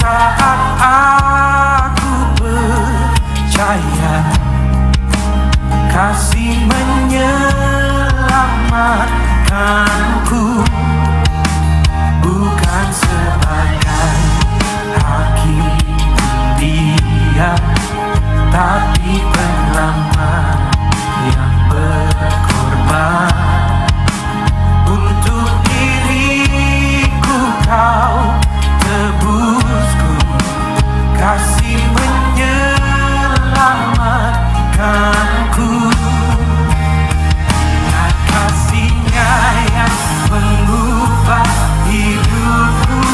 saat aku percaya kasih menyelamatkanku, bukan sebagai hakim dia, tapi penyelamat yang berkorban. Untuk diriku kau tebusku, kasih menyelamatkanku. Ingat kasihnya yang mengubah hidupku,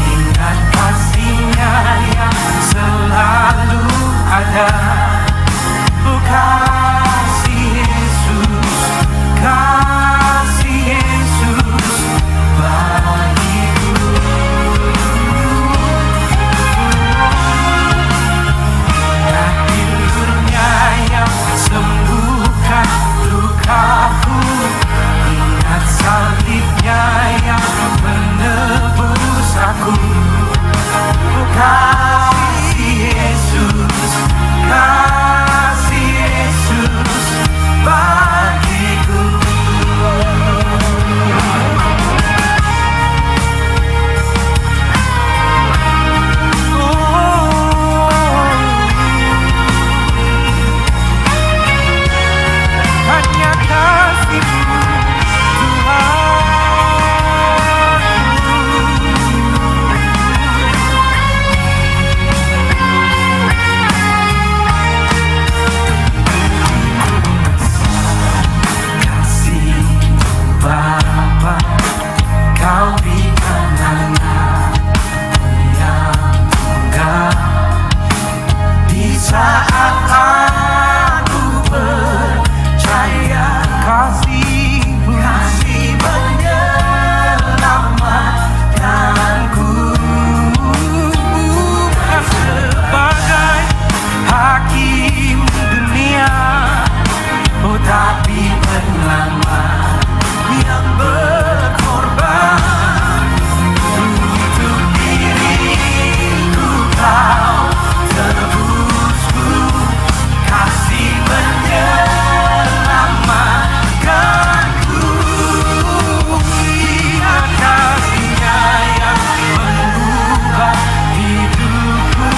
ingat kasihnya yang selalu ada. Oh, kasih Yesus, kasih Yesus bagiku. Ingat bilurnya yang sembuhkan lukaku, ingat salibnya yang menebus aku. Oh, kasih Yesus, kasih Yesus bagiku. Hanya kasih-Mu kasih Bapa, Kau berikan anak yang tunggal. Di saat aku percaya kasih-Mu, kasih menyelamatkanku, bukan sebagai hakim dunia, oh tapi penyelamat yang berkorban. Untuk diriku kau tebusku, kasih menyelamatkanku. Ingat kasihnya yang mengubah hidupku,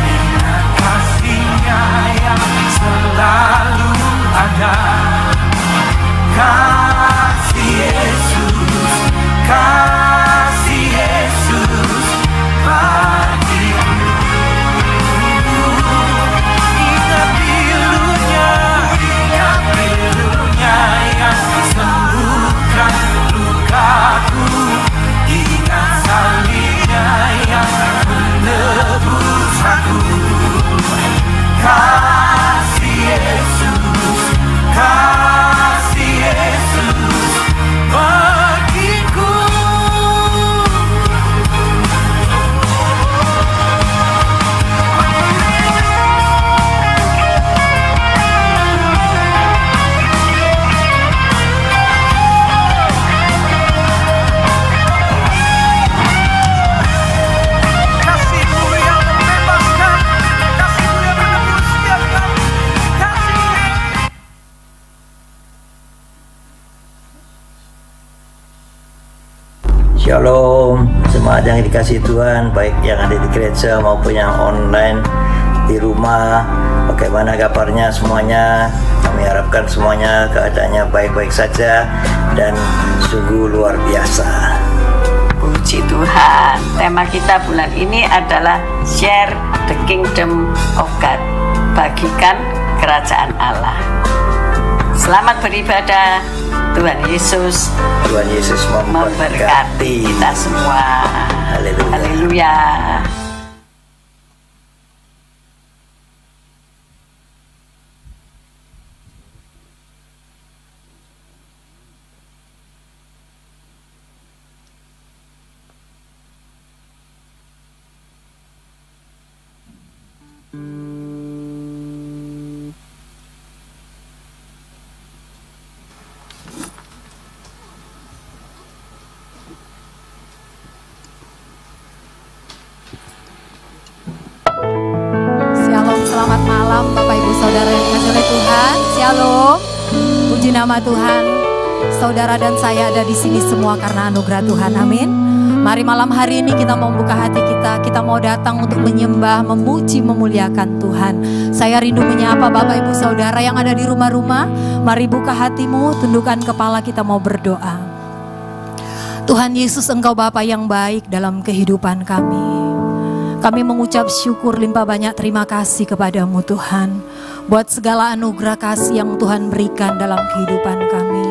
ingat kasihnya yang selalu ada. Kasih Yesus, kasih Yesus bagiku. Ingat bilurnya yang sembuhkan lukaku, ingat salibnya yang menebus aku. Kasih Yesus, kasih Yesus bagiku. Kasih-Mu yang membebaskan, kasih-Mu yang menebus setiap kami. Shalom, semangat yang dikasih Tuhan, baik yang ada di gereja maupun yang online di rumah. Bagaimana kabarnya semuanya? Kami harapkan semuanya keadaannya baik-baik saja dan sungguh luar biasa. Puji Tuhan. Tema kita bulan ini adalah Share the Kingdom of God. Bagikan kerajaan Allah. Selamat beribadah. Tuhan Yesus memberkati kita semua. Haleluya. Haleluya. Tuhan. Shalom. Puji nama Tuhan. Saudara dan saya ada di sini semua karena anugerah Tuhan. Amin. Mari malam hari ini kita mau buka hati kita. Kita mau datang untuk menyembah, memuji, memuliakan Tuhan. Saya rindu menyapa Bapak Ibu Saudara yang ada di rumah-rumah. Mari buka hatimu, tundukkan kepala, kita mau berdoa. Tuhan Yesus, Engkau Bapa yang baik dalam kehidupan kami. Kami mengucap syukur limpah banyak terima kasih kepadamu Tuhan. Buat segala anugerah kasih yang Tuhan berikan dalam kehidupan kami.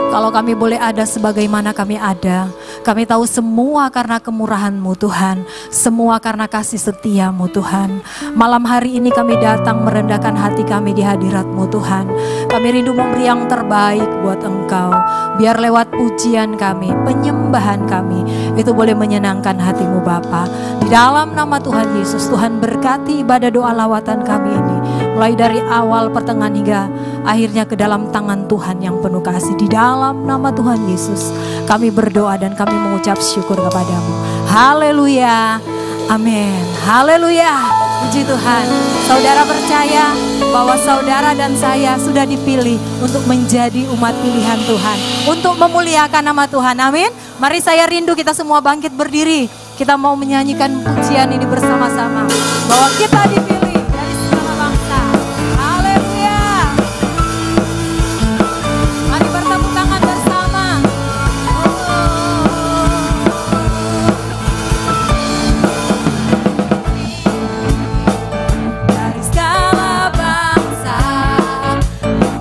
Kalau kami boleh ada sebagaimana kami ada, kami tahu semua karena kemurahan-Mu Tuhan, semua karena kasih setia-Mu Tuhan. Malam hari ini kami datang merendahkan hati kami di hadirat-Mu Tuhan. Kami rindu memberi yang terbaik buat Engkau. Biar lewat pujian kami, penyembahan kami, itu boleh menyenangkan hati-Mu Bapa. Di dalam nama Tuhan Yesus, Tuhan berkati ibadah doa lawatan kami ini. Mulai dari awal, pertengahan hingga akhirnya ke dalam tangan Tuhan yang penuh kasih. Di dalam nama Tuhan Yesus kami berdoa dan kami mengucap syukur kepadamu. Haleluya. Amin. Haleluya. Puji Tuhan. Saudara percaya bahwa saudara dan saya sudah dipilih untuk menjadi umat pilihan Tuhan, untuk memuliakan nama Tuhan. Amin. Mari saya rindu kita semua bangkit berdiri. Kita mau menyanyikan pujian ini bersama-sama, bahwa kita dipilih dari segala bangsa. Haleluya. Mari bertepuk tangan bersama. Dari segala bangsa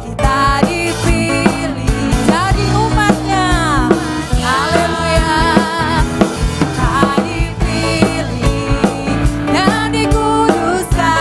kita dipilih jadi umatnya. Haleluya. Kita dipilih dan dikuduskan.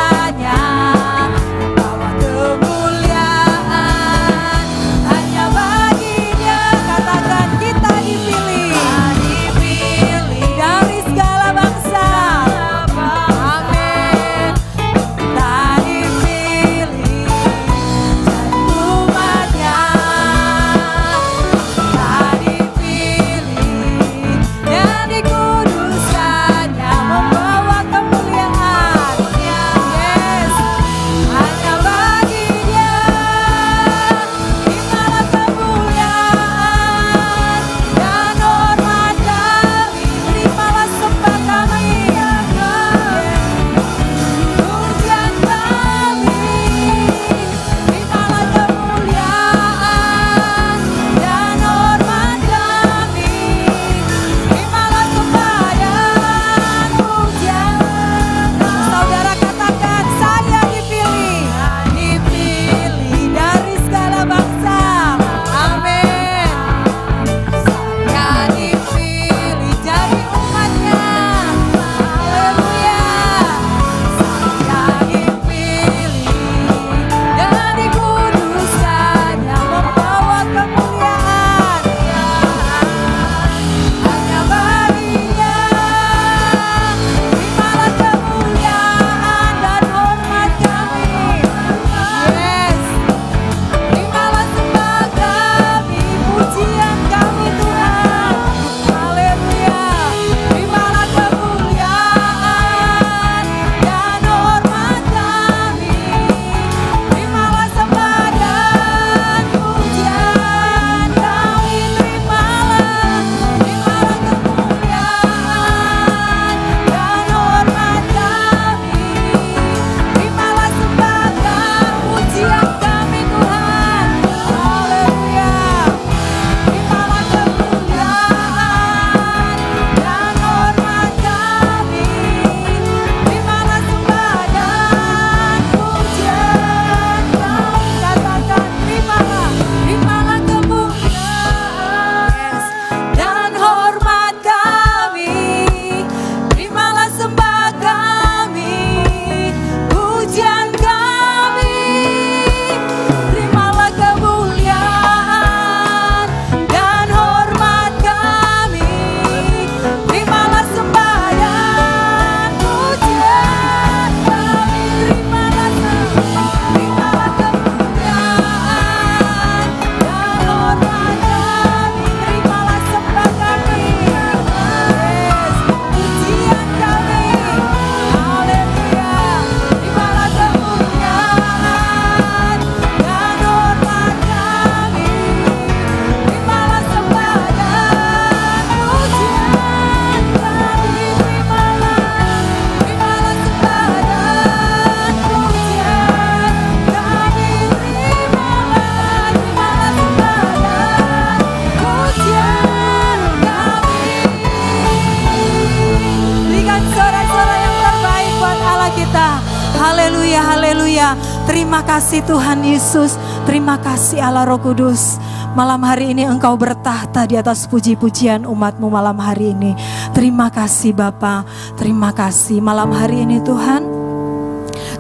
haleluya. Terima kasih Tuhan Yesus. Terima kasih Allah Roh Kudus. Malam hari ini Engkau bertahta di atas puji-pujian umat-Mu malam hari ini. Terima kasih Bapa. Terima kasih malam hari ini Tuhan.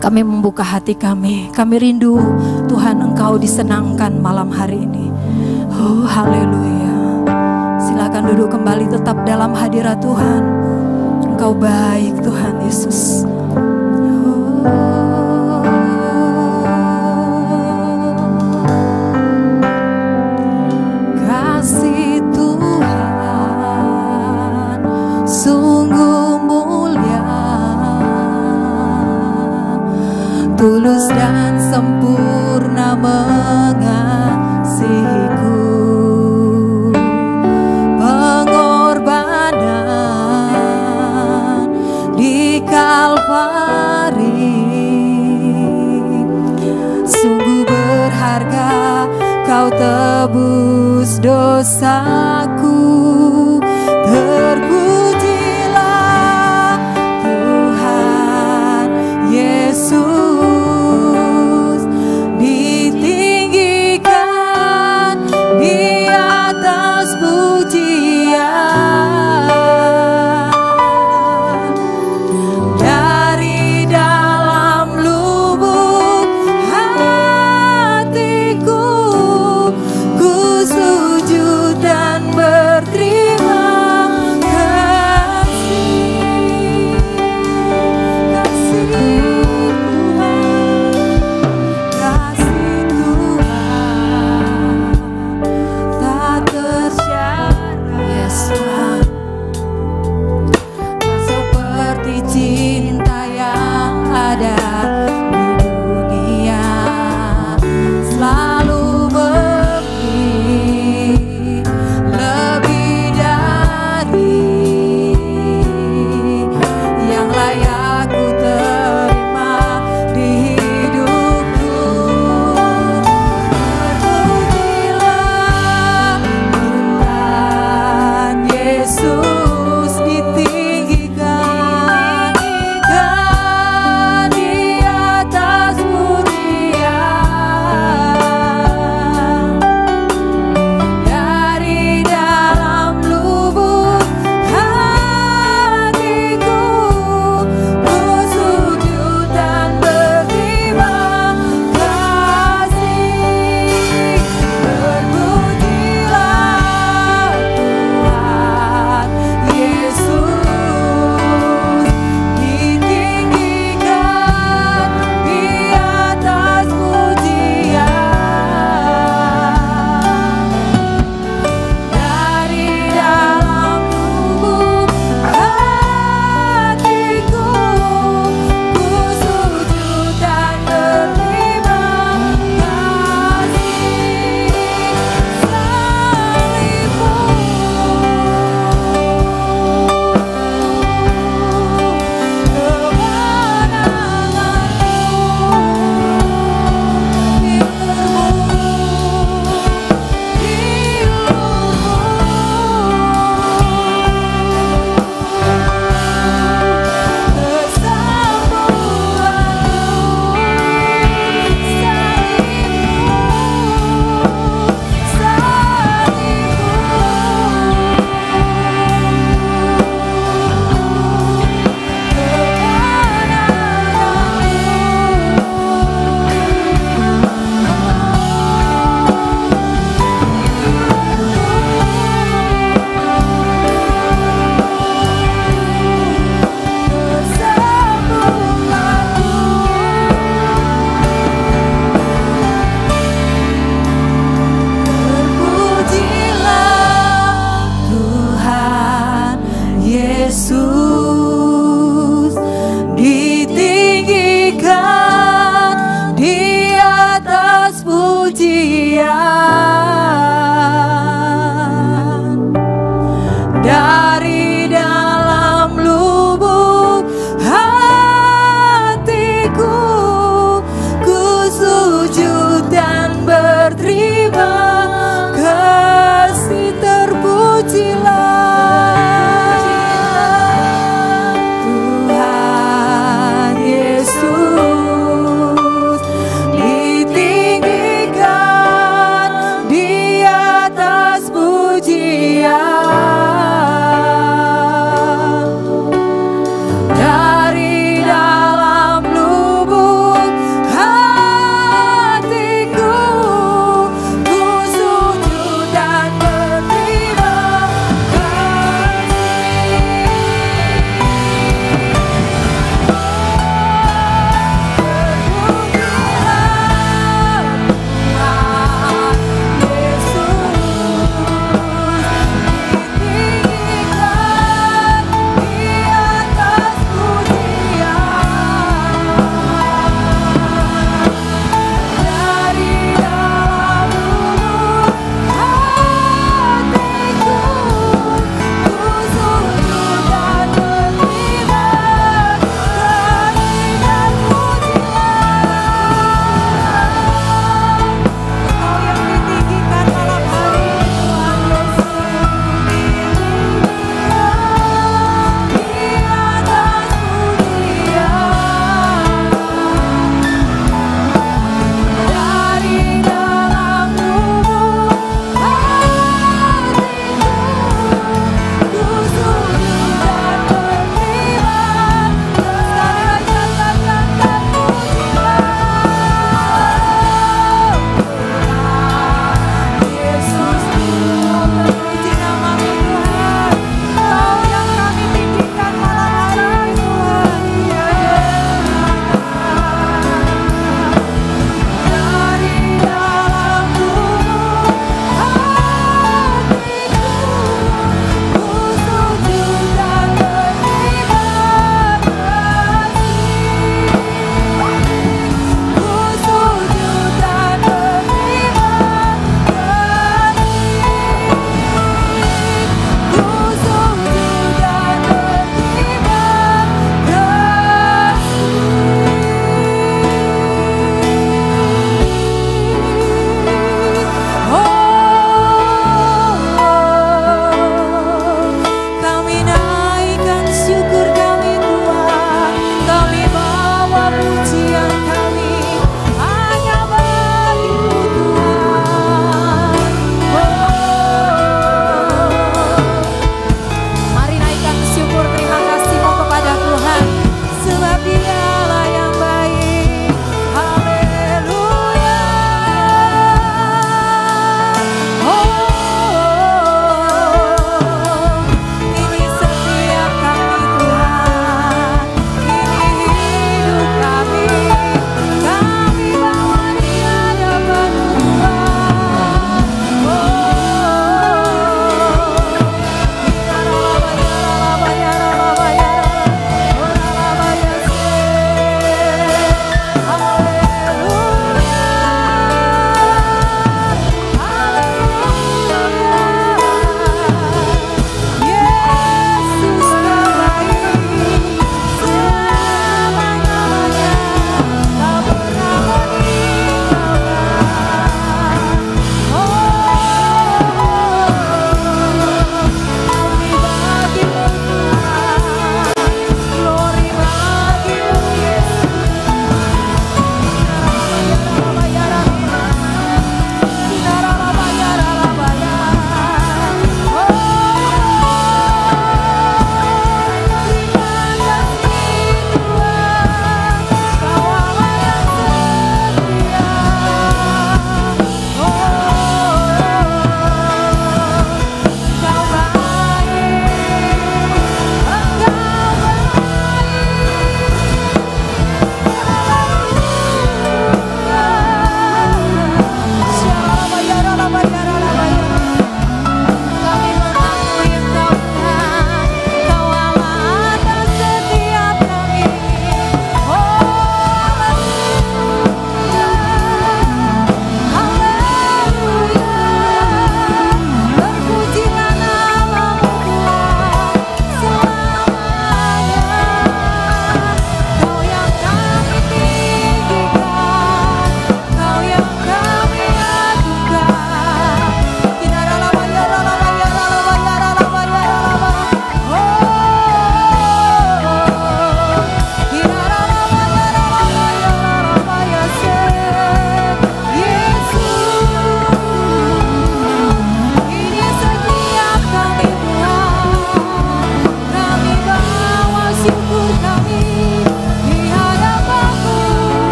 Kami membuka hati kami. Kami rindu Tuhan Engkau disenangkan malam hari ini. Oh haleluya. Silakan duduk kembali tetap dalam hadirat Tuhan. Engkau baik Tuhan Yesus. Kasih Tuhan sungguh mulia, tulus dan sempurna mengasihiku. Pengorbanan di Kalvari sungguh berharga, Kau tebus dosaku. Terpujilah Tuhan Yesus, ditinggikan di atas pujian. Dari dalam lubuk hatiku ku sujud dan berterima kasih. Kasih Tuhan tak tersyarat. Yes Tuhan, tak seperti cinta yang ada di dunia. Selalu memberi lebih dari yang layak ku terima di hidupku. Terpujilah Tuhan Yesus, ditinggikan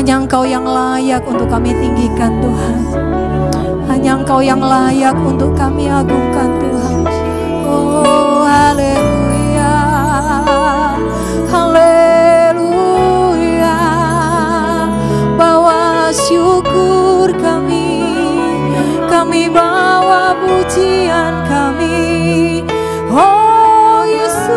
Hanya Engkau yang layak untuk kami tinggikan Tuhan. Hanya Engkau yang layak untuk kami agungkan Tuhan. Oh haleluya, haleluya. Bawa syukur kami bawa pujian kami. Oh Yesus,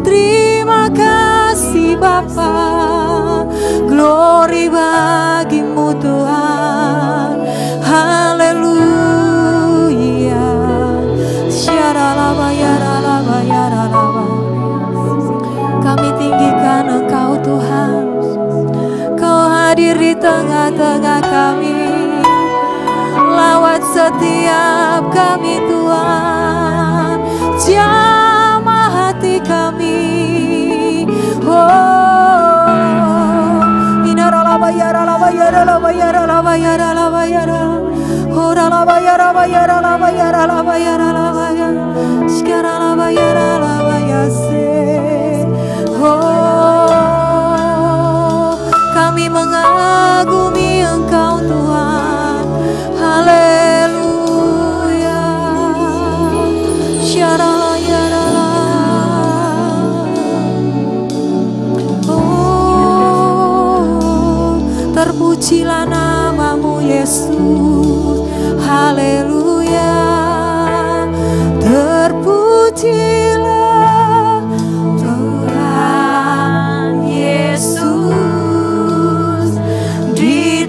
terima kasih Bapa, glory bagimu Tuhan. Haleluya. Syaralaba yaralaba yaralaba. Kami tinggikan Engkau Tuhan. Kau hadir di tengah-tengah kami. Lawat setiap kami Tuhan. Jamah hati kami. Oh, inaralaba yaralaba yaralaba yaralaba yaralaba yaralaba. Oralaba yaralaba yaralaba yaralaba yaralaba yaralaba. Sekaralaba yaralaba yase. Oh, kami mengagumi Engkau Tuhan. Haleluya. Syarala yarala. Oh, terpujilah namamu Yesus. Haleluya. Terpujilah Tuhan Yesus di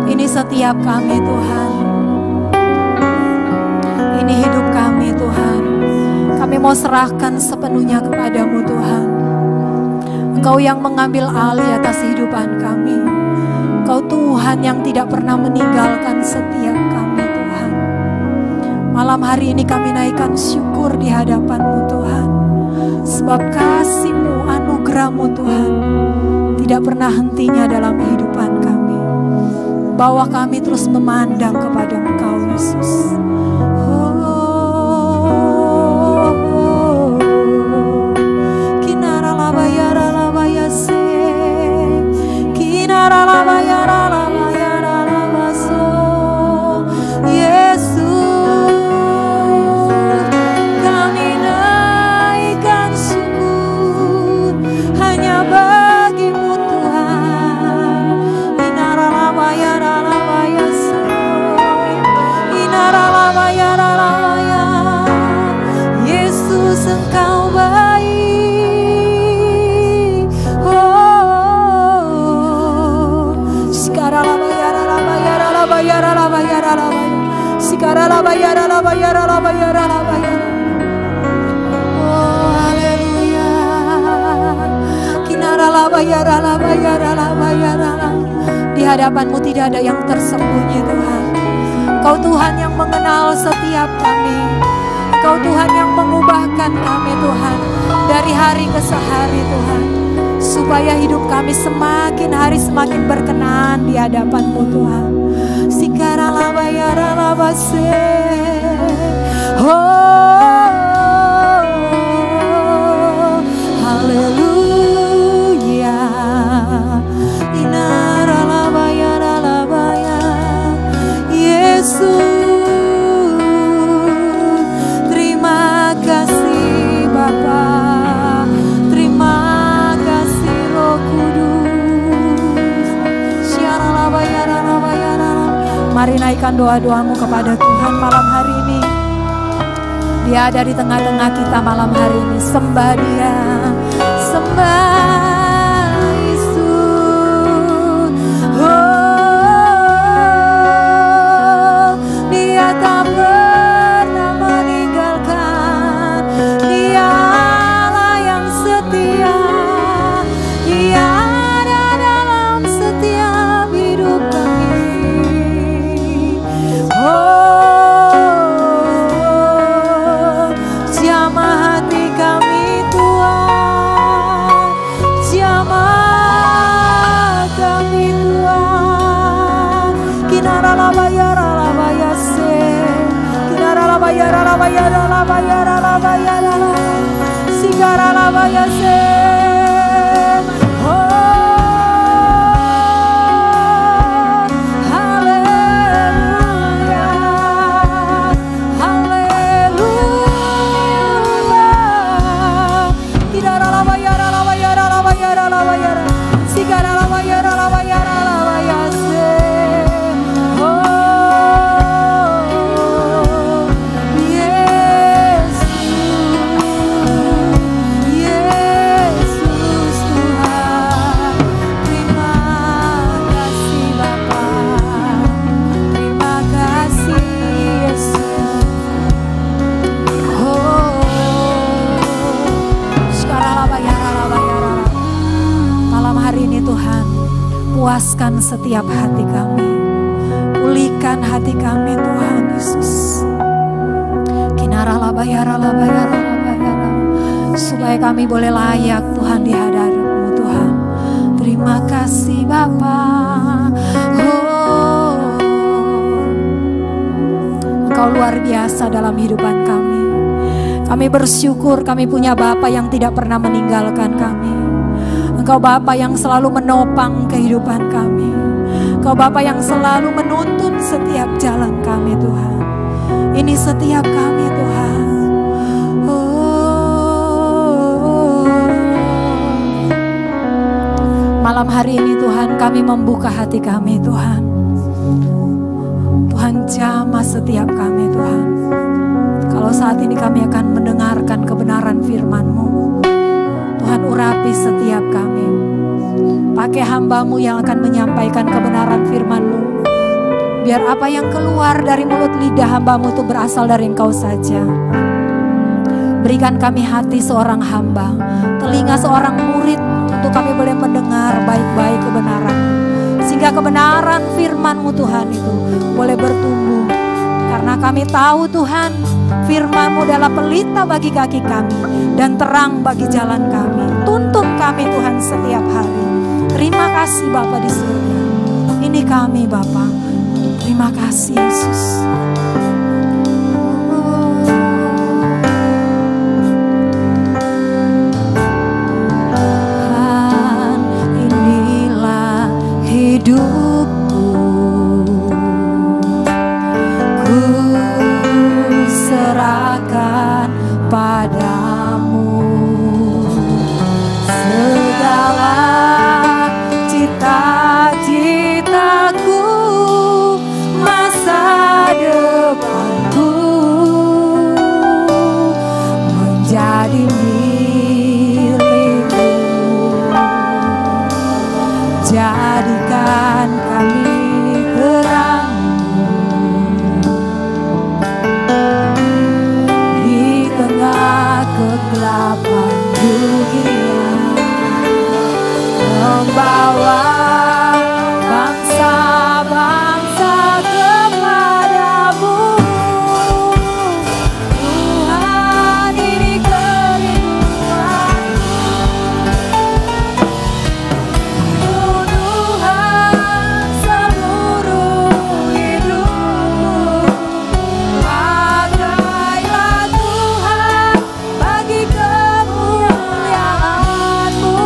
Ini setiap kami Tuhan. Ini hidup kami Tuhan. Kami mau serahkan sepenuhnya kepadamu Tuhan. Engkau yang mengambil alih atas kehidupan kami. Engkau Tuhan yang tidak pernah meninggalkan setiap kami Tuhan. Malam hari ini kami naikkan syukur di hadapan-Mu Tuhan. Sebab kasih-Mu, anugerah-Mu Tuhan tidak pernah hentinya dalam kehidupan kami. Bawa kami terus memandang kepada Engkau Yesus. Di hadapan-Mu tidak ada yang tersembunyi Tuhan. Engkau Tuhan yang mengenal setiap kami. Engkau Tuhan yang mengubahkan kami Tuhan dari hari ke sehari Tuhan, supaya hidup kami semakin hari semakin berkenan di hadapan-Mu Tuhan. Haleluya. Yesus, terima kasih Bapa, terima kasih Roh Kudus. Mari naikkan doa-doamu kepada Tuhan malam hari ini. Dia ada di tengah-tengah kita malam hari ini. Sembah Dia, sembah Yesus. Dia tak pernah meninggalkan. Dia Allah yang setia. Dia ada dalam setiap hidup kami. Jamah hati kami Tuhan, jamah kami Tuhan. Kinara la bayara la bayase, kinara la bayara la bayara la bayara la bayara la, sigara la bayase. Puaskan setiap hati kami, pulihkan hati kami Tuhan Yesus. Kinara la bayara la bayara la bayara, supaya kami boleh layak Tuhan di hadapan-Mu Tuhan. Terima kasih Bapa. Engkau luar biasa dalam kehidupan kami. Kami bersyukur kami punya Bapa yang tidak pernah meninggalkan kami. Engkau Bapa yang selalu menopang kehidupan kami. Engkau Bapa yang selalu menuntun setiap jalan kami Tuhan. Ini setiap kami Tuhan. Malam hari ini Tuhan kami membuka hati kami Tuhan. Tuhan jamah setiap kami Tuhan. Kalau saat ini kami akan mendengarkan kebenaran firman-Mu, urapi setiap kami. Pakai hamba-Mu yang akan menyampaikan kebenaran firman-Mu. Biar apa yang keluar dari mulut lidah hamba-Mu itu berasal dari Engkau saja. Berikan kami hati seorang hamba, telinga seorang murid, untuk kami boleh mendengar baik-baik kebenaran. Sehingga kebenaran firman-Mu Tuhan itu boleh bertumbuh. Karena kami tahu Tuhan, firman-Mu adalah pelita bagi kaki kami dan terang bagi jalan kami. Tuntun kami Tuhan setiap hari. Terima kasih Bapa di surga. Ini kami Bapa. Terima kasih Yesus. Tuhan, inilah hidupku. Ku serahkan padamu segala cita-citaku, masa depanku menjadi milikmu. Jadikan kami terang-Mu di tengah kegelapan dunia, membawa bangsa-bangsa kepadamu. Tuhan, ini kerinduanku. Tuhan, seluruh hidupku. Pakailah Tuhan bagi kemuliaan-Mu.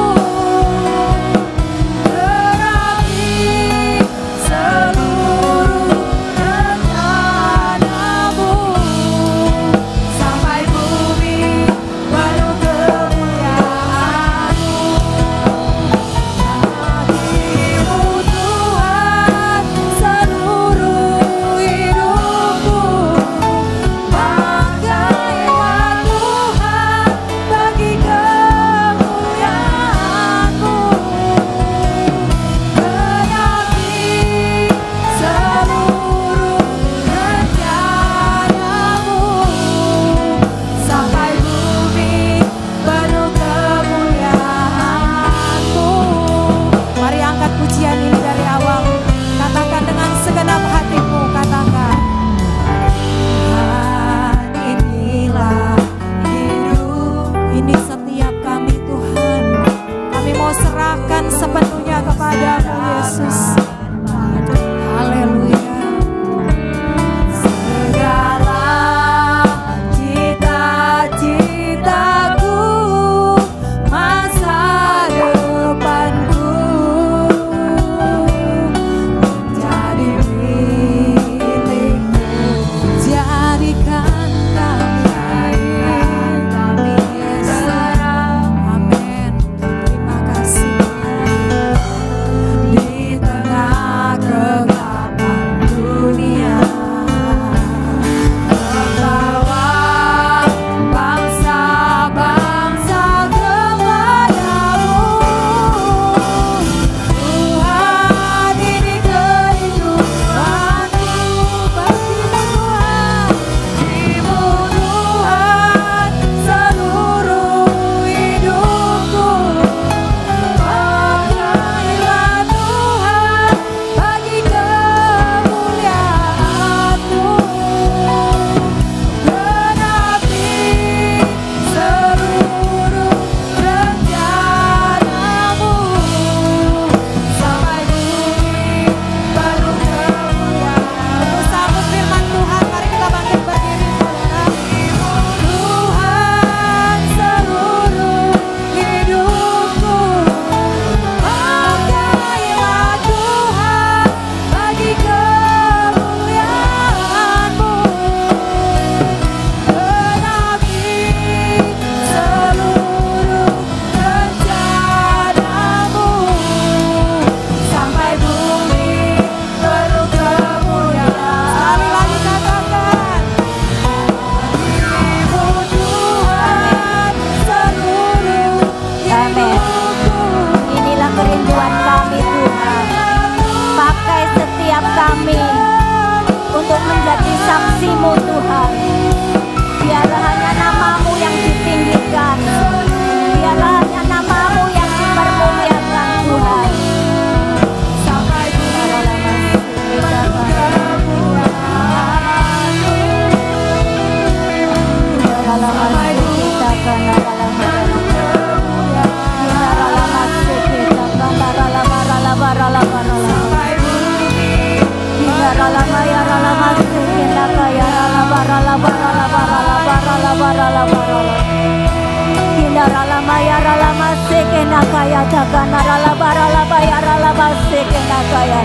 maseke nakaya takana rala barala bayara la maseke nakaya.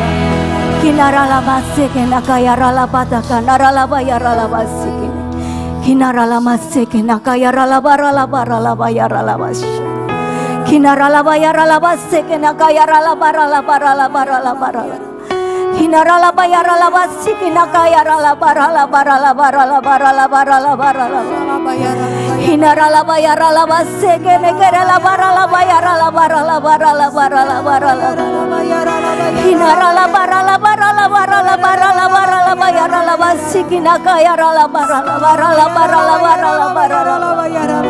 Kinarala maseke nakaya rala patakana rala bayara la maseke. Kinarala maseke nakaya rala barala barala bayara la maseke. Kinarala bayara la maseke nakaya rala barala barala barala barala. Hinarala bayara la basiki nakaya rala barala barala barala barala barala barala. Hinarala bayara la basike nekere la barala bayara la barala barala barala barala. Hinarala barala barala barala barala barala bayara la basiki nakaya rala barala barala barala barala barala.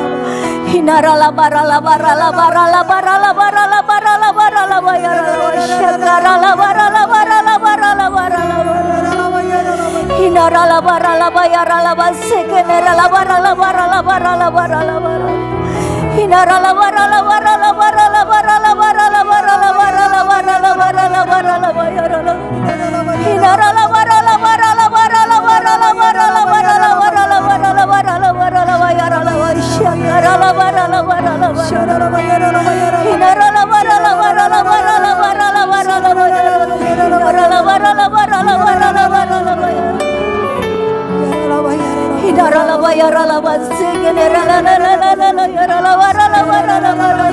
Hinarala barala barala barala barala barala barala barala bayara shakarala barala barala barala barala. Hinarala barala bayara la baseke nerala barala barala barala barala barala. Hinarala barala barala barala barala barala barala barala barala barala barala bayara. Hinarala barala barala barala barala barala barala barala barala barala barala bayara shakarala barala barala barala. Hinarala barala barala barala barala barala barala. Hinarala barala barala barala barala barala. Hinarala bayara la basike nerala la la la la la yarala barala barala barala.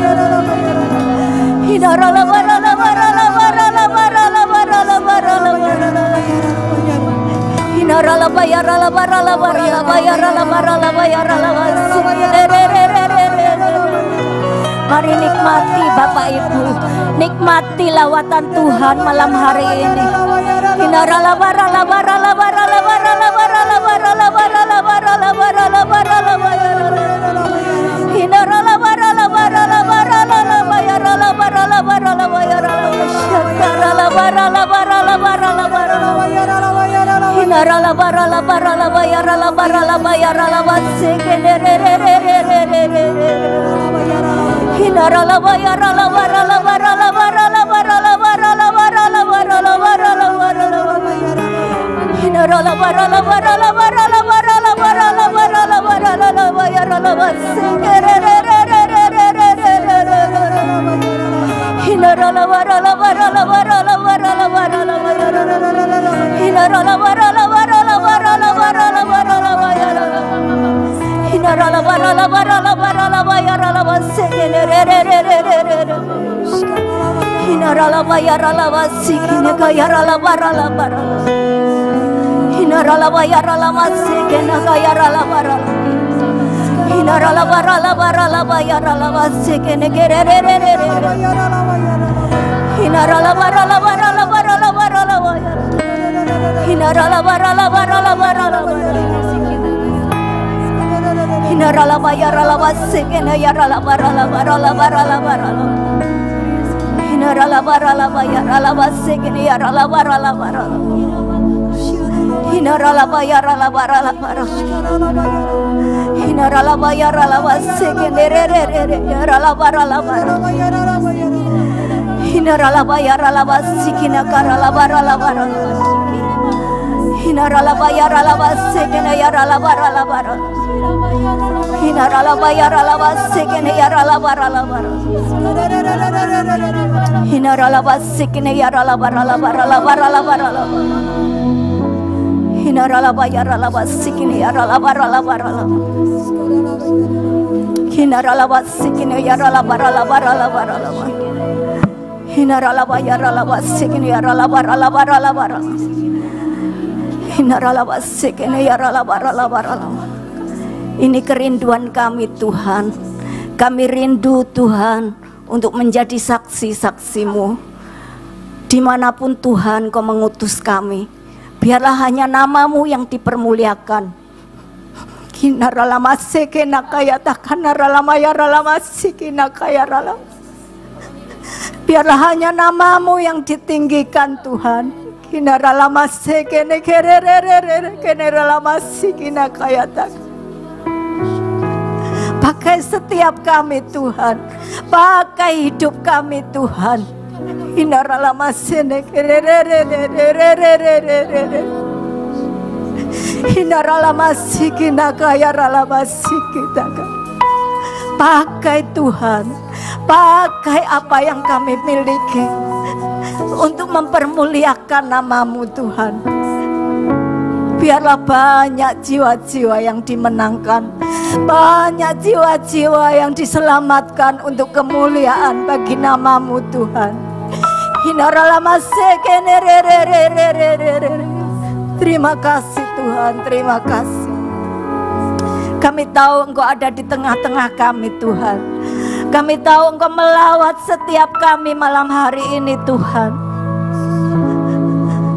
Hinarala barala barala barala barala barala barala barala. Hinarala bayara la barala barala bayara la barala bayara la basike. Mari nikmati Bapak Ibu, nikmati lawatan Tuhan malam hari ini. Hinarala barala barala barala barala barala barala barala barala barala barala barala. Hinarala barala barala barala barala barala barala barala. Shakarala barala barala barala barala. Hinarala barala barala barala barala barala basike Hinarala bayara la barala barala barala barala barala barala barala barala barala. Hinarala barala barala barala barala barala barala barala bayara la basike. Hinarala barala barala barala barala barala barala. Hinarala barala barala barala barala barala bayara. Hinarala barala barala barala bayara la basike. Hinarala bayara la basike nekayara la barala barala. Hinarala bayara la basike nekayara la barala. Hinarala barala barala bayara la basike nekerere. Hinarala barala barala barala barala bayara. Hinarala barala barala barala barala. Hinarala bayara la basike nekayara la barala barala barala barala. Hinarala barala bayara la basike nekayara la barala barala. Hinarala bayara la barala barala. Hinarala bayara la basike nekayara la barala barala. Hinarala bayara la basike nekayara la barala barala. Hinarala bayara la basike nekayara la barala barala. Hinarala bayara la basike nekayara la barala barala. Hinarala basike nekayara la barala barala barala barala. Hinarala bayara la basike nekayara la barala barala. Hinarala basike nekayara la barala barala barala. Hinarala bayara la basike nekayara la barala barala barala. Hinarala basike nekayara la barala barala. Ini kerinduan kami Tuhan. Kami rindu Tuhan untuk menjadi saksi-saksi-Mu. Dimanapun Tuhan Kau mengutus kami, biarlah hanya nama-Mu yang dipermuliakan. Kinarala maseke nakaya takanarala mayarala masiki nakaya rala. Biarlah hanya nama-Mu yang ditinggikan Tuhan. Kinarala maseke nekerere kenerala masiki nakaya tak. Pakai setiap kami Tuhan, pakai hidup kami Tuhan. Hinarala masene hinarala masiki nakaya rala masiki taka. Pakai Tuhan, pakai apa yang kami miliki untuk mempermuliakan nama-Mu Tuhan. Biarlah banyak jiwa-jiwa yang dimenangkan, banyak jiwa-jiwa yang diselamatkan untuk kemuliaan bagi nama-Mu Tuhan. Terima kasih Tuhan, terima kasih. Kami tahu Engkau ada di tengah-tengah kami Tuhan. Kami tahu Engkau melawat setiap kami malam hari ini Tuhan.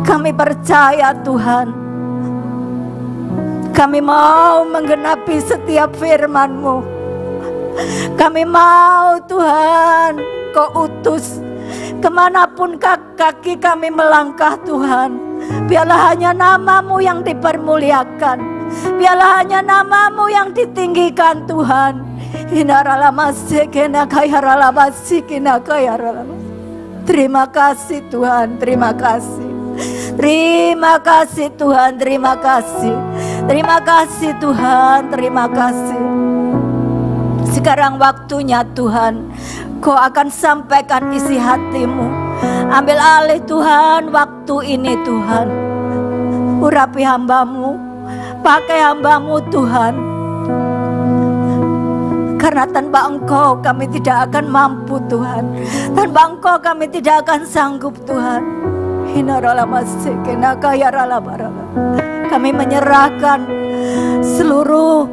Kami percaya Tuhan, kami mau menggenapi setiap firman-Mu. Kami mau Tuhan Kau utus kemanapun kaki kami melangkah Tuhan. Biarlah hanya nama-Mu yang dipermuliakan, biarlah hanya nama-Mu yang ditinggikan Tuhan. Terima kasih Tuhan, terima kasih. Terima kasih Tuhan, terima kasih. Terima kasih Tuhan, terima kasih. Sekarang waktunya Tuhan, Kau akan sampaikan isi hati-Mu. Ambil alih Tuhan waktu ini Tuhan. Urapi hamba-Mu, pakai hamba-Mu Tuhan. Karena tanpa Engkau kami tidak akan mampu Tuhan. Tanpa Engkau kami tidak akan sanggup Tuhan. Kami menyerahkan seluruh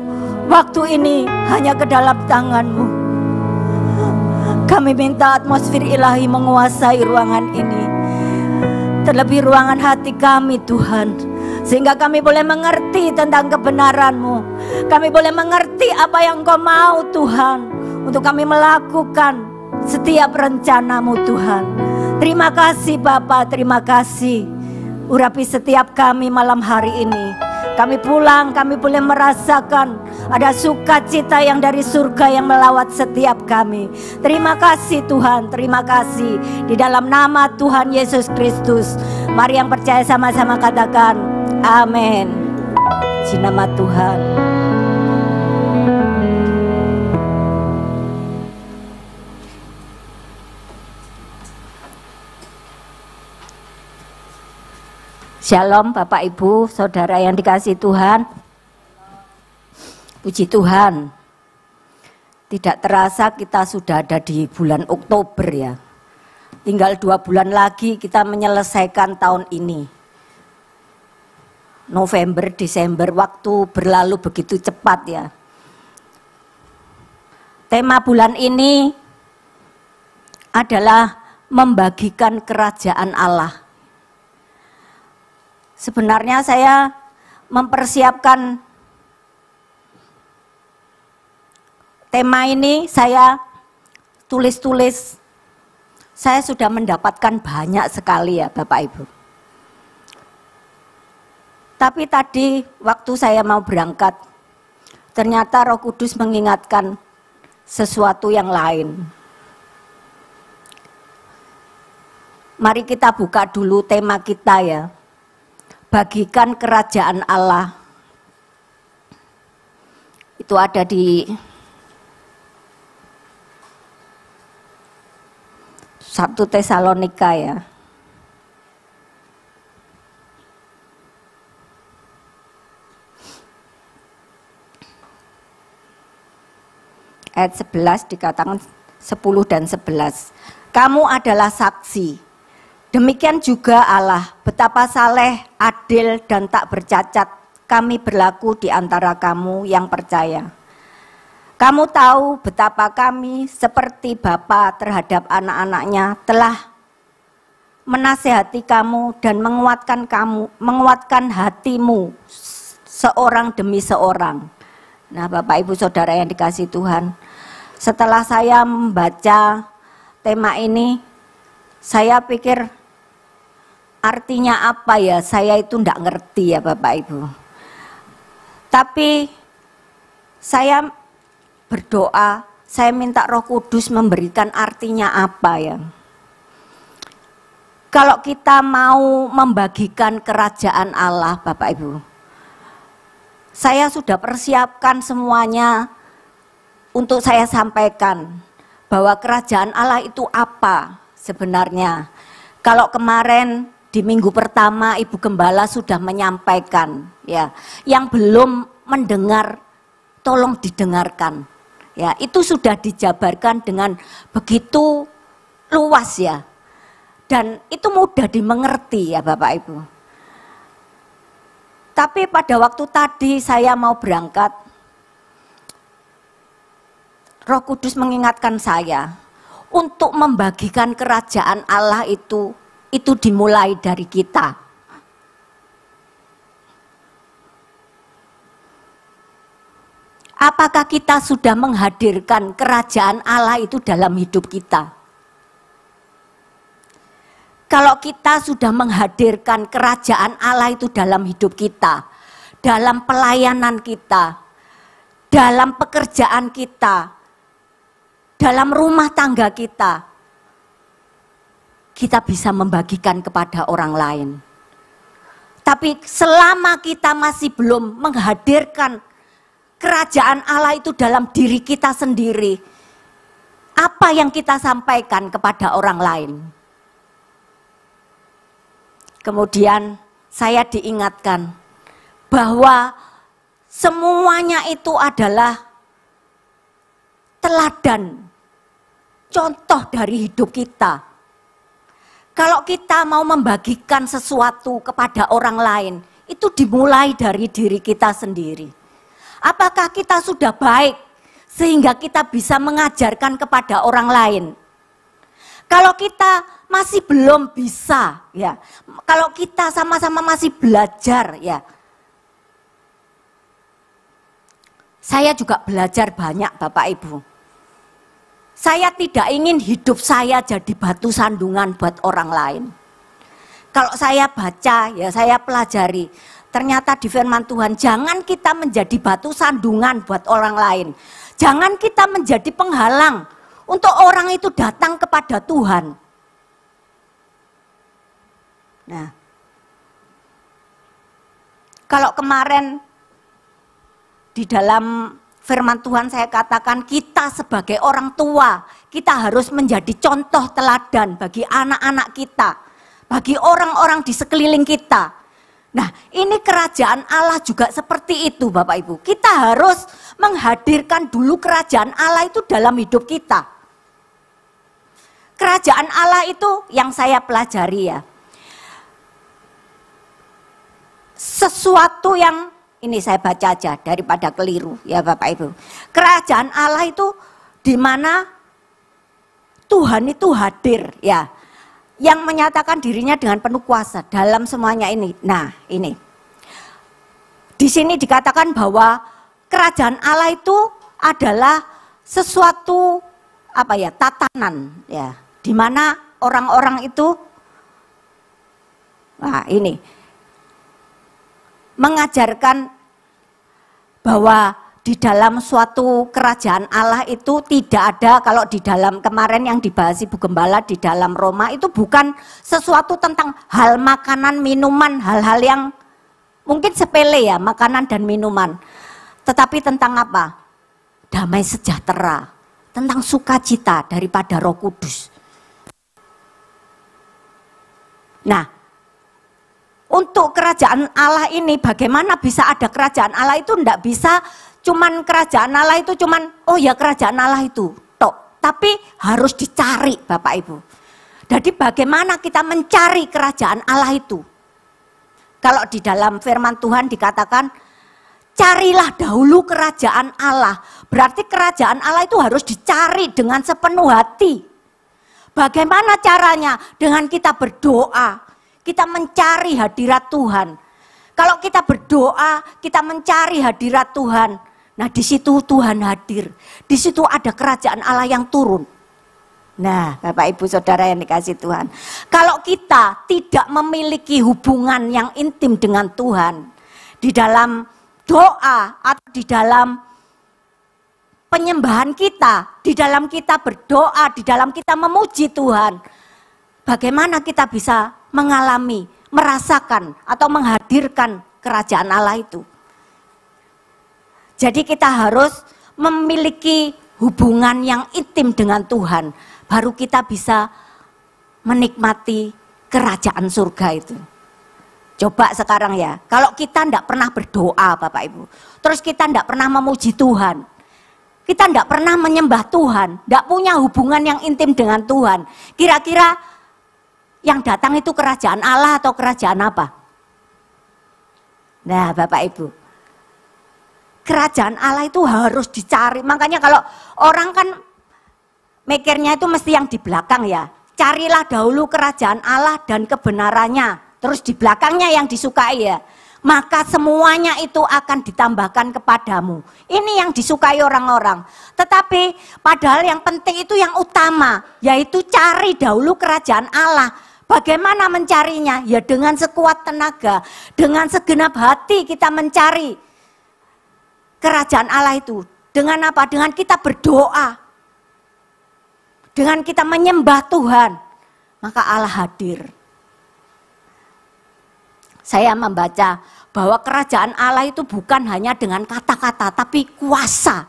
waktu ini hanya ke dalam tangan-Mu. Kami minta atmosfer ilahi menguasai ruangan ini, terlebih ruangan hati kami Tuhan, sehingga kami boleh mengerti tentang kebenaran-Mu. Kami boleh mengerti apa yang Engkau mau Tuhan, untuk kami melakukan setiap rencana-Mu Tuhan. Terima kasih Bapa, terima kasih. Urapi setiap kami malam hari ini. Kami pulang, kami boleh merasakan ada sukacita yang dari surga yang melawat setiap kami. Terima kasih Tuhan, terima kasih. Di dalam nama Tuhan Yesus Kristus, mari yang percaya sama-sama katakan amin. Di nama Tuhan. Shalom Bapak Ibu, Saudara yang dikasihi Tuhan. Puji Tuhan, tidak terasa kita sudah ada di bulan Oktober ya. Tinggal 2 bulan lagi kita menyelesaikan tahun ini. November, Desember, waktu berlalu begitu cepat ya. Tema bulan ini adalah membagikan kerajaan Allah. Sebenarnya saya mempersiapkan tema ini, saya tulis-tulis. Saya sudah mendapatkan banyak sekali ya Bapak Ibu. Tapi tadi waktu saya mau berangkat, ternyata Roh Kudus mengingatkan sesuatu yang lain. Mari kita buka dulu tema kita ya. Bagikan kerajaan Allah. Itu ada di 1 Tesalonika ya. Ayat 11 dikatakan 10 dan 11. Kamu adalah saksi. Demikian juga Allah, betapa saleh, adil, dan tak bercacat kami berlaku di antara kamu yang percaya. Kamu tahu betapa kami seperti bapa terhadap anak-anaknya telah menasehati kamu dan menguatkan hatimu seorang demi seorang. Nah Bapak Ibu Saudara yang dikasihi Tuhan, setelah saya membaca tema ini, saya pikir artinya apa ya, saya itu enggak ngerti ya Bapak Ibu. Tapi saya berdoa, saya minta Roh Kudus memberikan artinya apa ya. Kalau kita mau membagikan kerajaan Allah Bapak Ibu, saya sudah persiapkan semuanya untuk saya sampaikan bahwa kerajaan Allah itu apa sebenarnya. Kalau kemarin di minggu pertama Ibu Gembala sudah menyampaikan, ya, yang belum mendengar tolong didengarkan. Ya, itu sudah dijabarkan dengan begitu luas ya. Dan itu mudah dimengerti ya Bapak Ibu. Tapi pada waktu tadi saya mau berangkat, Roh Kudus mengingatkan saya untuk membagikan kerajaan Allah itu dimulai dari kita. Apakah kita sudah menghadirkan kerajaan Allah itu dalam hidup kita? Kalau kita sudah menghadirkan kerajaan Allah itu dalam hidup kita, dalam pelayanan kita, dalam pekerjaan kita, dalam rumah tangga kita bisa membagikan kepada orang lain. Tapi selama kita masih belum menghadirkan kerajaan Allah itu dalam diri kita sendiri, apa yang kita sampaikan kepada orang lain? Kemudian saya diingatkan bahwa semuanya itu adalah teladan, contoh dari hidup kita. Kalau kita mau membagikan sesuatu kepada orang lain, itu dimulai dari diri kita sendiri. Apakah kita sudah baik sehingga kita bisa mengajarkan kepada orang lain? Kalau kita masih belum bisa, ya. Kalau kita sama-sama masih belajar, ya. Saya juga belajar banyak, Bapak Ibu. Saya tidak ingin hidup saya jadi batu sandungan buat orang lain. Kalau saya baca, ya saya pelajari. Ternyata di firman Tuhan, jangan kita menjadi batu sandungan buat orang lain. Jangan kita menjadi penghalang untuk orang itu datang kepada Tuhan. Nah, kalau kemarin di dalam firman Tuhan saya katakan kita sebagai orang tua, kita harus menjadi contoh teladan bagi anak-anak kita, bagi orang-orang di sekeliling kita. Nah, ini kerajaan Allah juga seperti itu Bapak Ibu. Kita harus menghadirkan dulu kerajaan Allah itu dalam hidup kita. Kerajaan Allah itu yang saya pelajari ya, sesuatu yang, ini saya baca aja daripada keliru ya Bapak Ibu. Kerajaan Allah itu di mana Tuhan itu hadir ya, yang menyatakan dirinya dengan penuh kuasa dalam semuanya ini. Nah ini, di sini dikatakan bahwa kerajaan Allah itu adalah sesuatu apa ya, tatanan ya, di mana orang-orang itu, nah ini, mengajarkan bahwa di dalam suatu kerajaan Allah itu tidak ada, kalau di dalam kemarin yang dibahas Ibu Gembala di dalam Roma itu bukan sesuatu tentang hal makanan, minuman, hal-hal yang mungkin sepele ya, makanan dan minuman. Tetapi tentang apa? Damai sejahtera, tentang sukacita daripada Roh Kudus. Nah, untuk kerajaan Allah ini bagaimana bisa ada kerajaan Allah itu? Tidak bisa cuman kerajaan Allah itu cuman, oh ya kerajaan Allah itu tok. Tapi harus dicari Bapak Ibu. Jadi bagaimana kita mencari kerajaan Allah itu? Kalau di dalam firman Tuhan dikatakan, carilah dahulu kerajaan Allah. Berarti kerajaan Allah itu harus dicari dengan sepenuh hati. Bagaimana caranya? Dengan kita berdoa, kita mencari hadirat Tuhan. Kalau kita berdoa, kita mencari hadirat Tuhan. Nah di situ Tuhan hadir. Di situ ada kerajaan Allah yang turun. Nah Bapak Ibu Saudara yang dikasih Tuhan. Kalau kita tidak memiliki hubungan yang intim dengan Tuhan, di dalam doa atau di dalam penyembahan kita, di dalam kita berdoa, di dalam kita memuji Tuhan, bagaimana kita bisa mengalami, merasakan atau menghadirkan kerajaan Allah itu? Jadi kita harus memiliki hubungan yang intim dengan Tuhan, baru kita bisa menikmati kerajaan surga itu. Coba sekarang ya, kalau kita tidak pernah berdoa Bapak Ibu, terus kita tidak pernah memuji Tuhan, kita tidak pernah menyembah Tuhan, tidak punya hubungan yang intim dengan Tuhan, kira-kira yang datang itu kerajaan Allah atau kerajaan apa? Nah Bapak Ibu, kerajaan Allah itu harus dicari. Makanya kalau orang kan mikirnya itu mesti yang di belakang ya. Carilah dahulu kerajaan Allah dan kebenarannya. Terus di belakangnya yang disukai ya. Maka semuanya itu akan ditambahkan kepadamu. Ini yang disukai orang-orang. Tetapi padahal yang penting itu yang utama. Yaitu cari dahulu kerajaan Allah. Bagaimana mencarinya? Ya dengan sekuat tenaga. Dengan segenap hati kita mencari kerajaan Allah itu. Dengan apa? Dengan kita berdoa. Dengan kita menyembah Tuhan. Maka Allah hadir. Saya membaca bahwa kerajaan Allah itu bukan hanya dengan kata-kata, tapi kuasa.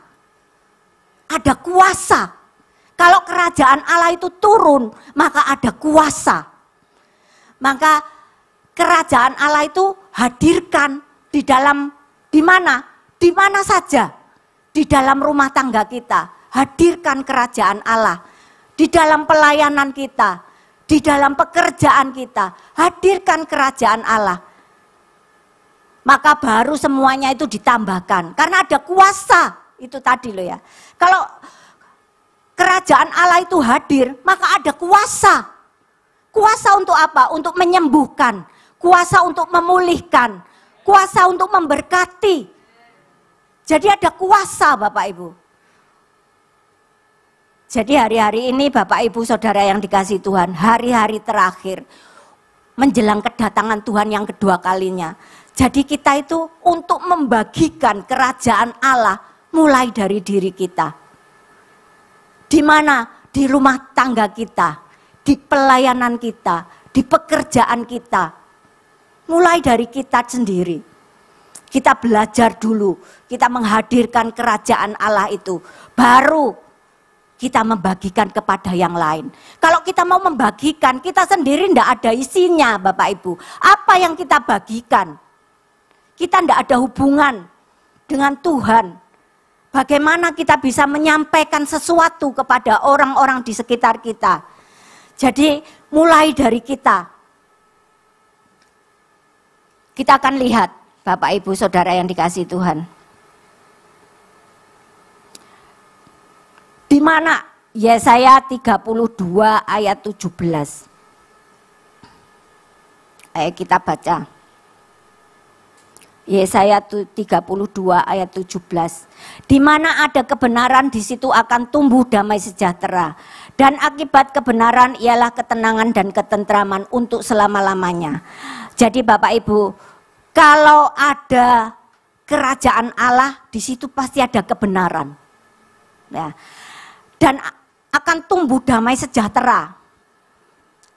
Ada kuasa. Kalau kerajaan Allah itu turun, maka ada kuasa. Maka kerajaan Allah itu hadirkan di dalam, di mana? Di mana saja. Di dalam rumah tangga kita. Hadirkan kerajaan Allah. Di dalam pelayanan kita. Di dalam pekerjaan kita. Hadirkan kerajaan Allah. Maka baru semuanya itu ditambahkan. Karena ada kuasa. Itu tadi loh ya. Kalau kerajaan Allah itu hadir, maka ada kuasa. Kuasa untuk apa? Untuk menyembuhkan. Kuasa untuk memulihkan. Kuasa untuk memberkati. Jadi ada kuasa Bapak Ibu. Jadi hari-hari ini Bapak Ibu Saudara yang dikasihi Tuhan, hari-hari terakhir menjelang kedatangan Tuhan yang kedua kalinya. Jadi kita itu untuk membagikan kerajaan Allah mulai dari diri kita. Di mana? Di rumah tangga kita, di pelayanan kita, di pekerjaan kita. Mulai dari kita sendiri. Kita belajar dulu, kita menghadirkan kerajaan Allah itu. Baru kita membagikan kepada yang lain. Kalau kita mau membagikan, kita sendiri tidak ada isinya Bapak Ibu. Apa yang kita bagikan? Kita tidak ada hubungan dengan Tuhan. Bagaimana kita bisa menyampaikan sesuatu kepada orang-orang di sekitar kita. Jadi mulai dari kita. Kita akan lihat Bapak Ibu Saudara yang dikasihi Tuhan. Di mana Yesaya 32 ayat 17. Ayo kita baca. Yesaya 32 ayat 17. Di mana ada kebenaran, di situ akan tumbuh damai sejahtera. Dan akibat kebenaran ialah ketenangan dan ketentraman untuk selama-lamanya. Jadi Bapak Ibu, kalau ada kerajaan Allah, di situ pasti ada kebenaran. Ya. Dan akan tumbuh damai sejahtera.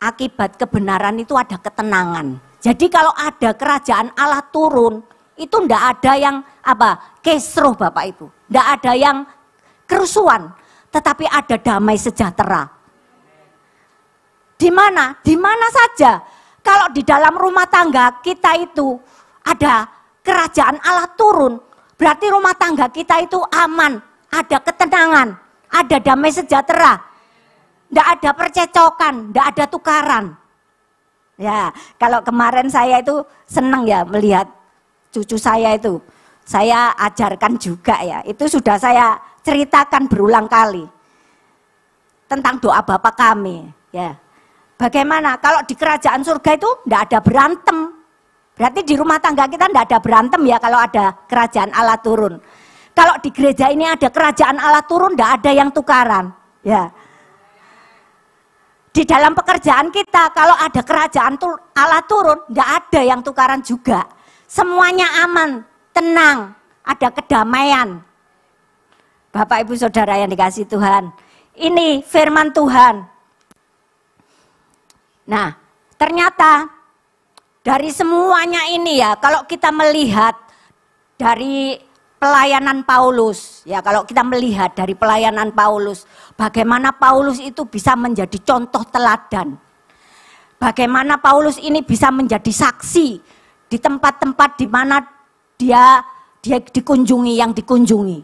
Akibat kebenaran itu ada ketenangan. Jadi kalau ada kerajaan Allah turun, itu ndak ada yang apa? Kesruh Bapak Ibu. Ndak ada yang kerusuhan, tetapi ada damai sejahtera. Di mana? Di mana saja. Kalau di dalam rumah tangga kita itu ada kerajaan Allah turun, berarti rumah tangga kita itu aman, ada ketenangan, ada damai sejahtera. Ndak ada percecokan, ndak ada tukaran. Ya, kalau kemarin saya itu senang ya melihat cucu saya itu, saya ajarkan juga ya, itu sudah saya ceritakan berulang kali tentang doa Bapa kami. Ya, bagaimana kalau di kerajaan surga itu tidak ada berantem, berarti di rumah tangga kita tidak ada berantem ya kalau ada kerajaan Allah turun. Kalau di gereja ini ada kerajaan Allah turun, tidak ada yang tukaran. Ya, di dalam pekerjaan kita kalau ada kerajaan Allah turun, tidak ada yang tukaran juga. Semuanya aman, tenang, ada kedamaian. Bapak Ibu Saudara yang dikasihi Tuhan, ini firman Tuhan. Nah, ternyata dari semuanya ini ya, kalau kita melihat dari pelayanan Paulus, ya kalau kita melihat dari pelayanan Paulus, bagaimana Paulus itu bisa menjadi contoh teladan. Bagaimana Paulus ini bisa menjadi saksi di tempat-tempat di mana dia dikunjungi, yang dikunjungi.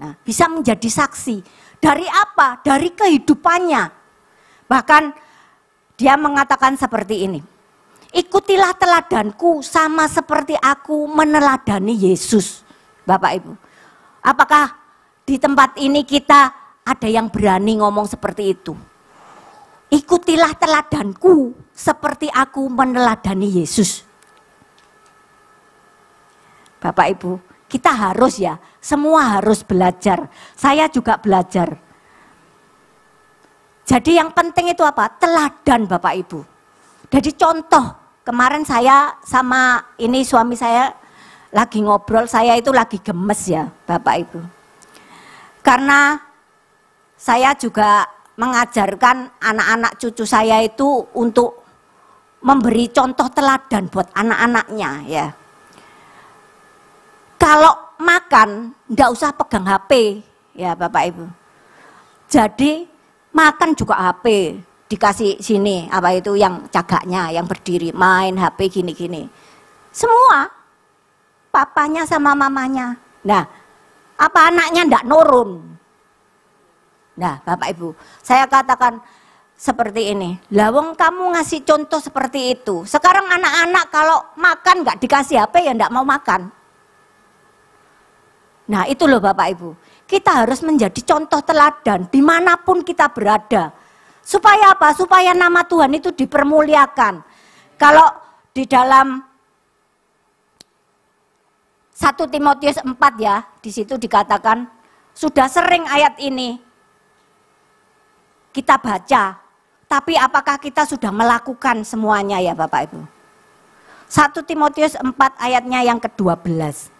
Nah, bisa menjadi saksi. Dari apa? Dari kehidupannya. Bahkan dia mengatakan seperti ini. Ikutilah teladanku sama seperti aku meneladani Yesus. Bapak Ibu, apakah di tempat ini kita ada yang berani ngomong seperti itu? Ikutilah teladanku seperti aku meneladani Yesus. Bapak Ibu, kita harus ya, semua harus belajar. Saya juga belajar. Jadi yang penting itu apa? Teladan Bapak Ibu. Jadi contoh, kemarin saya sama ini suami saya lagi ngobrol, saya itu lagi gemes ya Bapak Ibu. Karena saya juga mengajarkan anak-anak cucu saya itu untuk memberi contoh teladan buat anak-anaknya ya. Kalau makan enggak usah pegang HP ya Bapak Ibu. Jadi makan juga HP, dikasih sini apa itu yang cagaknya, yang berdiri main HP gini-gini. Semua papanya sama mamanya. Nah, apa anaknya enggak nurun? Nah, Bapak Ibu, saya katakan seperti ini. Lah wong kamu ngasih contoh seperti itu. Sekarang anak-anak kalau makan enggak dikasih HP ya enggak mau makan. Nah, itu loh Bapak Ibu. Kita harus menjadi contoh teladan dimanapun kita berada. Supaya apa? Supaya nama Tuhan itu dipermuliakan. Kalau di dalam 1 Timotius 4 ya, di situ dikatakan, sudah sering ayat ini kita baca, tapi apakah kita sudah melakukan semuanya ya Bapak Ibu? 1 Timotius 4 ayatnya yang ke-12.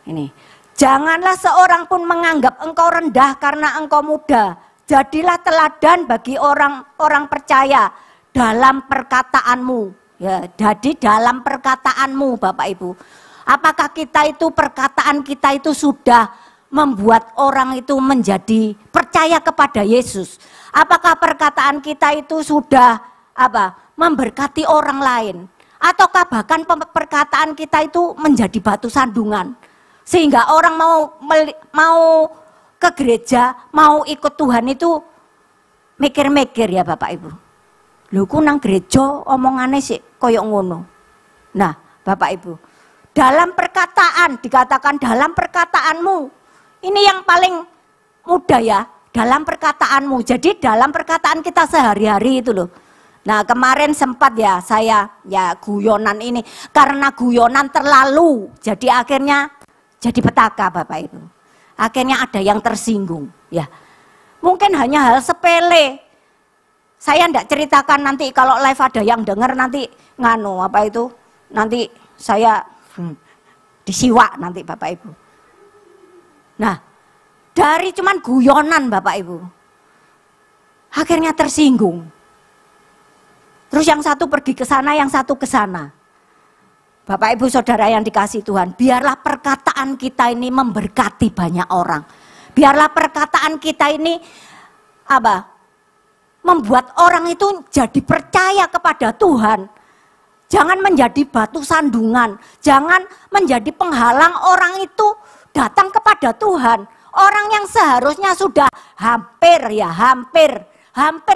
Ini, janganlah seorang pun menganggap engkau rendah karena engkau muda. Jadilah teladan bagi orang-orang percaya dalam perkataanmu. Ya, jadi dalam perkataanmu Bapak Ibu. Apakah kita itu, perkataan kita itu sudah membuat orang itu menjadi percaya kepada Yesus? Apakah perkataan kita itu sudah memberkati orang lain? Ataukah bahkan perkataan kita itu menjadi batu sandungan? Sehingga orang mau ke gereja, mau ikut Tuhan itu mikir-mikir ya Bapak Ibu. Lho ku nang gereja omongane sih koyok ngono. Nah, Bapak Ibu, dalam perkataan, dikatakan dalam perkataanmu. Ini yang paling mudah ya, dalam perkataanmu. Jadi dalam perkataan kita sehari-hari itu loh. Nah, kemarin sempat ya saya ya guyonan ini. Karena guyonan terlalu, jadi akhirnya jadi petaka Bapak Ibu. Akhirnya ada yang tersinggung ya. Mungkin hanya hal sepele. Saya enggak ceritakan, nanti kalau live ada yang dengar nanti nganu apa itu. Nanti saya disiwak nanti Bapak Ibu. Nah, dari cuman guyonan Bapak Ibu, akhirnya tersinggung. Terus yang satu pergi ke sana, yang satu ke sana. Bapak Ibu Saudara yang dikasihi Tuhan, biarlah perkataan kita ini memberkati banyak orang. Biarlah perkataan kita ini membuat orang itu jadi percaya kepada Tuhan. Jangan menjadi batu sandungan, jangan menjadi penghalang orang itu datang kepada Tuhan. Orang yang seharusnya sudah hampir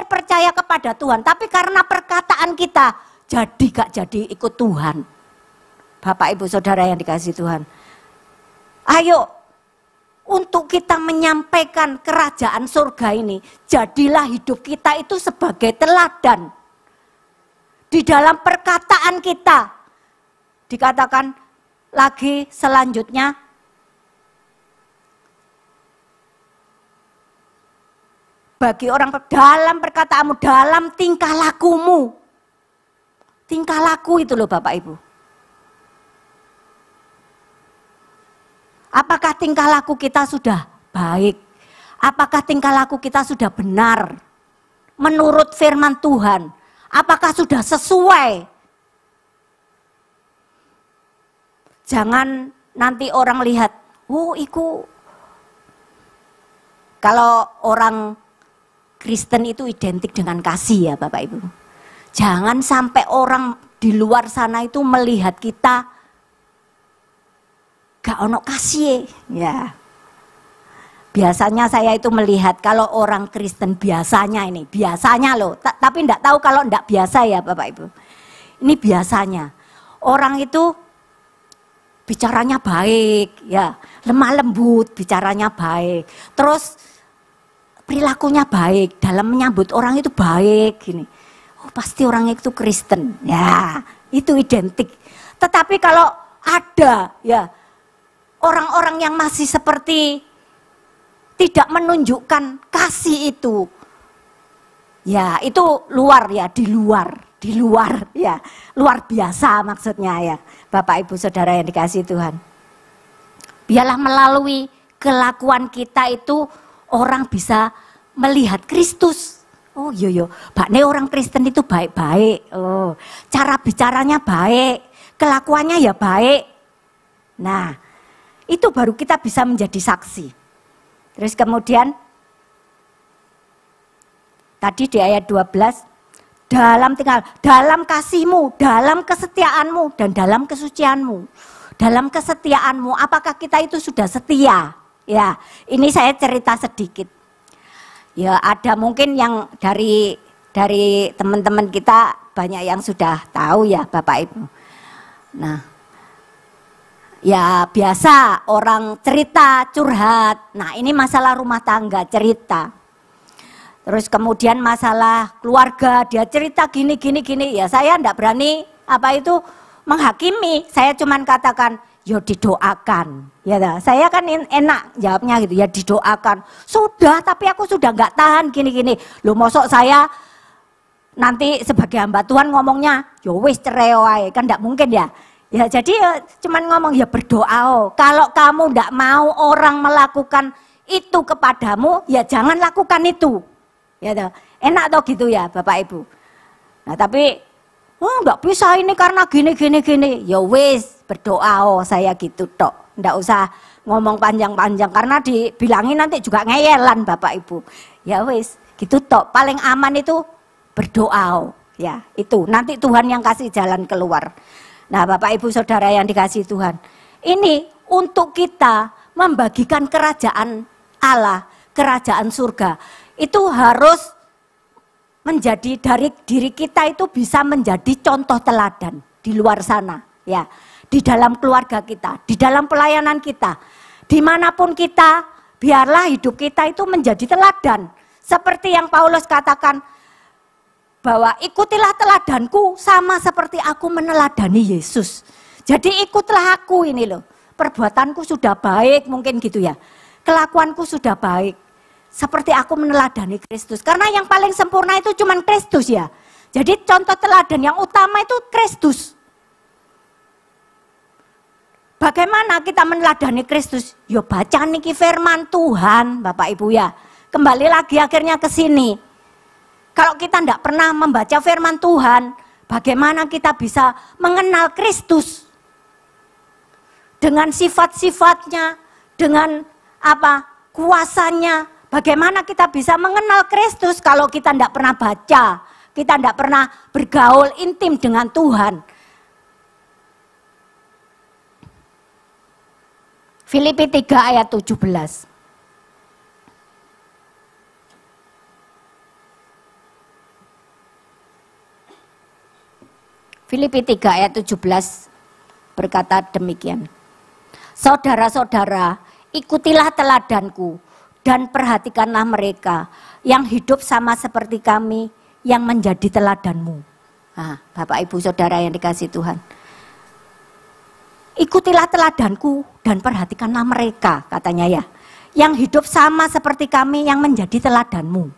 percaya kepada Tuhan, tapi karena perkataan kita jadi gak jadi ikut Tuhan. Bapak Ibu Saudara yang dikasihi Tuhan, ayo untuk kita menyampaikan kerajaan surga ini, jadilah hidup kita itu sebagai teladan. Di dalam perkataan kita, dikatakan lagi selanjutnya, bagi orang dalam perkataanmu, dalam tingkah lakumu. Tingkah laku itu loh Bapak Ibu. Apakah tingkah laku kita sudah baik? Apakah tingkah laku kita sudah benar? Menurut firman Tuhan, apakah sudah sesuai? Jangan nanti orang lihat, oh iku. Kalau orang Kristen itu identik dengan kasih ya Bapak Ibu. Jangan sampai orang di luar sana itu melihat kita gak ono kasih ya. Biasanya saya itu melihat kalau orang Kristen biasanya loh, tapi enggak tahu kalau enggak biasa ya Bapak Ibu. Ini biasanya orang itu bicaranya baik ya, lemah lembut, bicaranya baik. Terus perilakunya baik, dalam menyambut orang itu baik gini. Oh, pasti orang itu Kristen. Ya, itu identik. Tetapi kalau ada ya orang-orang yang masih seperti tidak menunjukkan kasih itu. Ya, itu luar ya, di luar ya. Luar biasa maksudnya ya. Bapak Ibu Saudara yang dikasihi Tuhan. Biarlah melalui kelakuan kita itu orang bisa melihat Kristus. Oh iya, bakne orang Kristen itu baik-baik. Oh, cara bicaranya baik, kelakuannya ya baik. Nah, itu baru kita bisa menjadi saksi. Terus kemudian tadi di ayat 12, dalam kasihmu, dalam kesetiaanmu, dan dalam kesucianmu. Dalam kesetiaanmu, apakah kita itu sudah setia? Ya, ini saya cerita sedikit. Ya, ada mungkin yang dari teman-teman kita banyak yang sudah tahu ya Bapak Ibu. Nah, ya biasa orang cerita, curhat. Nah, ini masalah rumah tangga, cerita. Terus kemudian masalah keluarga, dia cerita gini. Ya saya enggak berani menghakimi. Saya cuman katakan, ya didoakan. Ya, saya kan enak jawabnya gitu, ya didoakan. Sudah, tapi aku sudah enggak tahan gini. Loh, mosok saya nanti sebagai hamba Tuhan ngomongnya, ya wis cerai wae, kan enggak mungkin ya. Ya jadi ya, cuman ngomong ya berdoa. Kalau kamu enggak mau orang melakukan itu kepadamu, ya jangan lakukan itu. Ya toh. Enak toh gitu ya Bapak Ibu. Nah tapi enggak bisa ini karena gini. Ya wis berdoa saya gitu tok. Enggak usah ngomong panjang-panjang karena dibilangin nanti juga ngeyelan Bapak Ibu. Ya wis gitu tok. Paling aman itu berdoa. Ya itu nanti Tuhan yang kasih jalan keluar. Nah Bapak Ibu Saudara yang dikasihi Tuhan. Ini untuk kita membagikan kerajaan Allah, kerajaan surga. Itu harus menjadi dari diri kita itu bisa menjadi contoh teladan di luar sana. Ya, di dalam keluarga kita, di dalam pelayanan kita. Dimanapun kita, biarlah hidup kita itu menjadi teladan. Seperti yang Paulus katakan, bahwa ikutilah teladanku sama seperti aku meneladani Yesus. Jadi ikutlah aku ini loh. Perbuatanku sudah baik mungkin gitu ya. Kelakuanku sudah baik. Seperti aku meneladani Kristus. Karena yang paling sempurna itu cuma Kristus ya. Jadi contoh teladan yang utama itu Kristus. Bagaimana kita meneladani Kristus? Yo baca niki firman Tuhan Bapak Ibu ya. Kembali lagi akhirnya ke sini. Kalau kita tidak pernah membaca firman Tuhan, bagaimana kita bisa mengenal Kristus? Dengan sifat-sifatnya, dengan kuasanya, bagaimana kita bisa mengenal Kristus kalau kita tidak pernah baca, kita tidak pernah bergaul intim dengan Tuhan. Filipi 3 ayat 17. Filipi 3 ayat 17 berkata demikian. Saudara-saudara, ikutilah teladanku dan perhatikanlah mereka yang hidup sama seperti kami yang menjadi teladanmu. Nah, Bapak Ibu Saudara yang dikasihi Tuhan. Ikutilah teladanku dan perhatikanlah mereka, katanya ya. Yang hidup sama seperti kami yang menjadi teladanmu.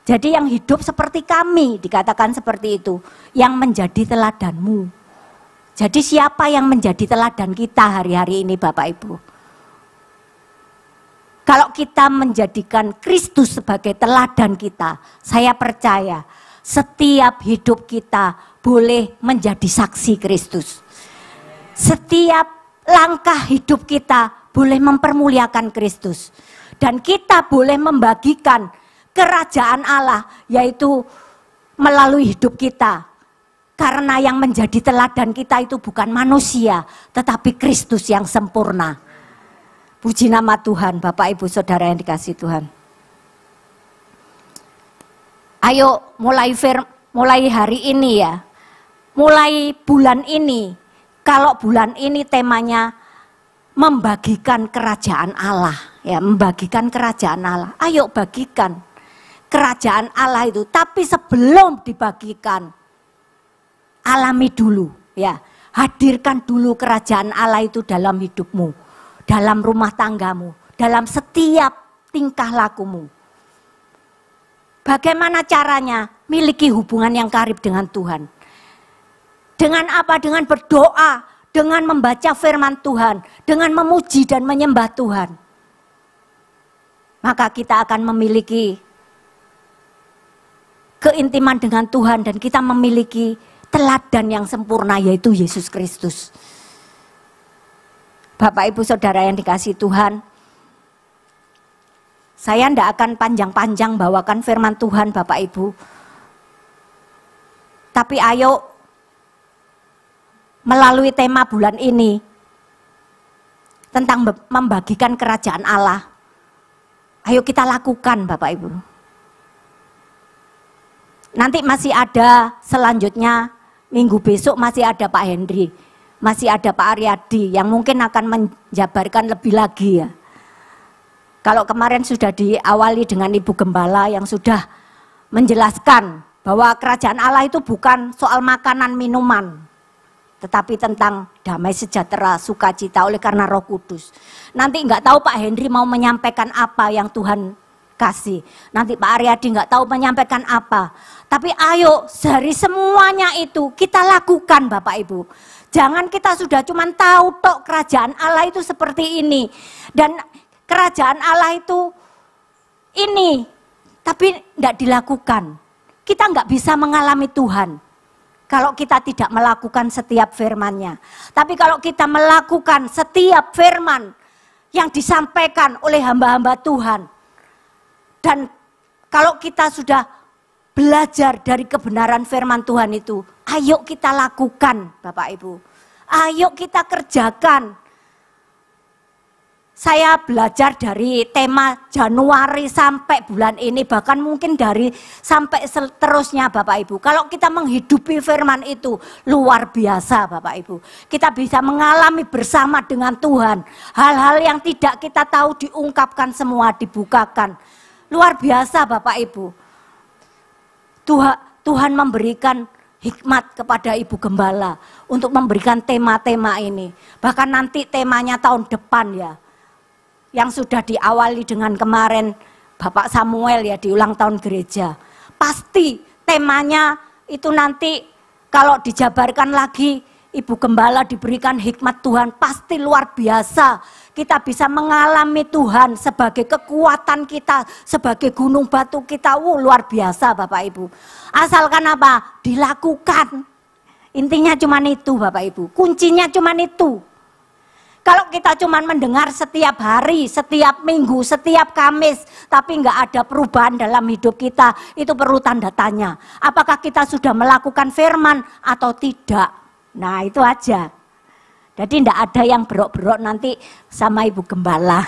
Jadi yang hidup seperti kami, dikatakan seperti itu, yang menjadi teladanmu. Jadi siapa yang menjadi teladan kita hari-hari ini Bapak Ibu? Kalau kita menjadikan Kristus sebagai teladan kita, saya percaya setiap hidup kita boleh menjadi saksi Kristus. Setiap langkah hidup kita boleh mempermuliakan Kristus. Dan kita boleh membagikan kerajaan Allah, yaitu melalui hidup kita. Karena yang menjadi teladan kita itu bukan manusia, tetapi Kristus yang sempurna. Puji nama Tuhan, Bapak Ibu Saudara yang dikasihi Tuhan. Ayo mulai hari ini ya, mulai bulan ini, kalau bulan ini temanya membagikan kerajaan Allah, ya, membagikan kerajaan Allah. Ayo bagikan kerajaan Allah itu, tapi sebelum dibagikan, alami dulu, ya, hadirkan dulu kerajaan Allah itu dalam hidupmu, dalam rumah tanggamu, dalam setiap tingkah lakumu. Bagaimana caranya? Miliki hubungan yang karib dengan Tuhan. Dengan apa? Dengan berdoa, dengan membaca firman Tuhan, dengan memuji dan menyembah Tuhan. Maka kita akan memiliki keintiman dengan Tuhan dan kita memiliki teladan yang sempurna, yaitu Yesus Kristus. Bapak Ibu Saudara yang dikasihi Tuhan, saya tidak akan panjang-panjang bawakan firman Tuhan Bapak Ibu. Tapi ayo melalui tema bulan ini tentang membagikan kerajaan Allah, ayo kita lakukan Bapak Ibu. Nanti masih ada selanjutnya, minggu besok masih ada Pak Hendri, masih ada Pak Aryadi yang mungkin akan menjabarkan lebih lagi ya. Kalau kemarin sudah diawali dengan Ibu Gembala yang sudah menjelaskan bahwa kerajaan Allah itu bukan soal makanan minuman, tetapi tentang damai sejahtera, sukacita oleh karena Roh Kudus. Nanti nggak tahu Pak Hendri mau menyampaikan apa yang Tuhan kasih. Nanti Pak Aryadi nggak tahu menyampaikan apa. Tapi ayo dari semuanya itu kita lakukan Bapak Ibu. Jangan kita sudah cuma tahu tok kerajaan Allah itu seperti ini. Dan kerajaan Allah itu ini, tapi tidak dilakukan. Kita nggak bisa mengalami Tuhan kalau kita tidak melakukan setiap firman-Nya. Tapi kalau kita melakukan setiap firman yang disampaikan oleh hamba-hamba Tuhan, dan kalau kita sudah belajar dari kebenaran firman Tuhan itu, ayo kita lakukan Bapak Ibu. Ayo kita kerjakan. Saya belajar dari tema Januari sampai bulan ini, bahkan mungkin dari sampai seterusnya Bapak Ibu. Kalau kita menghidupi firman itu luar biasa Bapak Ibu. Kita bisa mengalami bersama dengan Tuhan. Hal-hal yang tidak kita tahu diungkapkan semua, dibukakan. Luar biasa Bapak Ibu. Tuhan memberikan hikmat kepada Ibu Gembala untuk memberikan tema-tema ini. Bahkan nanti temanya tahun depan ya, yang sudah diawali dengan kemarin Bapak Samuel ya di ulang tahun gereja. Pasti temanya itu nanti kalau dijabarkan lagi, Ibu Gembala diberikan hikmat Tuhan, pasti luar biasa. Kita bisa mengalami Tuhan sebagai kekuatan kita, sebagai gunung batu kita. Luar biasa Bapak Ibu. Asalkan apa? Dilakukan. Intinya cuma itu Bapak Ibu. Kuncinya cuma itu. Kalau kita cuma mendengar setiap hari, setiap minggu, setiap Kamis, tapi nggak ada perubahan dalam hidup kita, itu perlu tanda tanya. Apakah kita sudah melakukan firman atau tidak? Nah itu aja. Jadi tidak ada yang berok-berok nanti sama Ibu Gembala.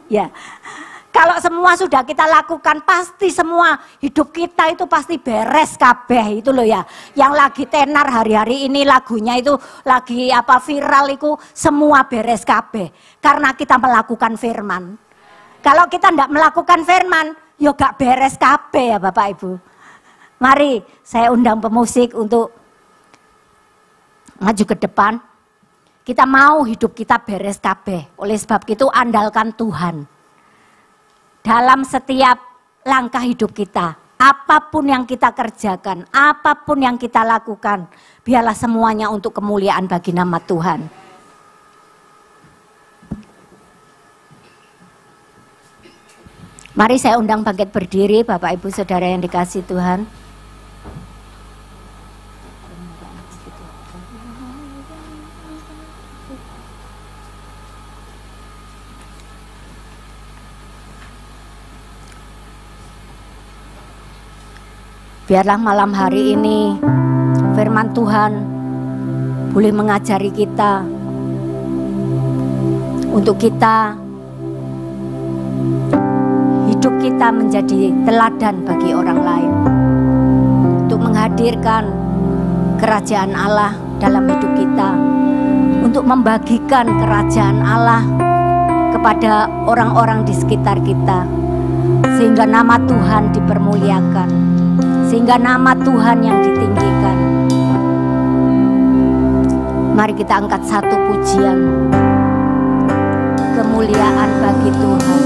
Ya. Kalau semua sudah kita lakukan, pasti semua hidup kita itu pasti beres kabeh itu loh ya. Yang lagi tenar hari-hari ini lagunya itu lagi apa viral itu semua beres kabeh. Karena kita melakukan firman. Kalau kita tidak melakukan firman, ya gak beres kabeh ya Bapak Ibu. Mari saya undang pemusik untuk maju ke depan. Kita mau hidup kita beres kabeh. Oleh sebab itu andalkan Tuhan. Dalam setiap langkah hidup kita, apapun yang kita kerjakan, apapun yang kita lakukan, biarlah semuanya untuk kemuliaan bagi nama Tuhan. Mari saya undang bangkit berdiri, Bapak Ibu Saudara yang dikasihi Tuhan. Biarlah malam hari ini firman Tuhan boleh mengajari kita untuk kita hidup kita menjadi teladan bagi orang lain, untuk menghadirkan kerajaan Allah dalam hidup kita, untuk membagikan kerajaan Allah kepada orang-orang di sekitar kita, sehingga nama Tuhan dipermuliakan, sehingga nama Tuhan yang ditinggikan. Mari kita angkat satu pujian, kemuliaan bagi Tuhan.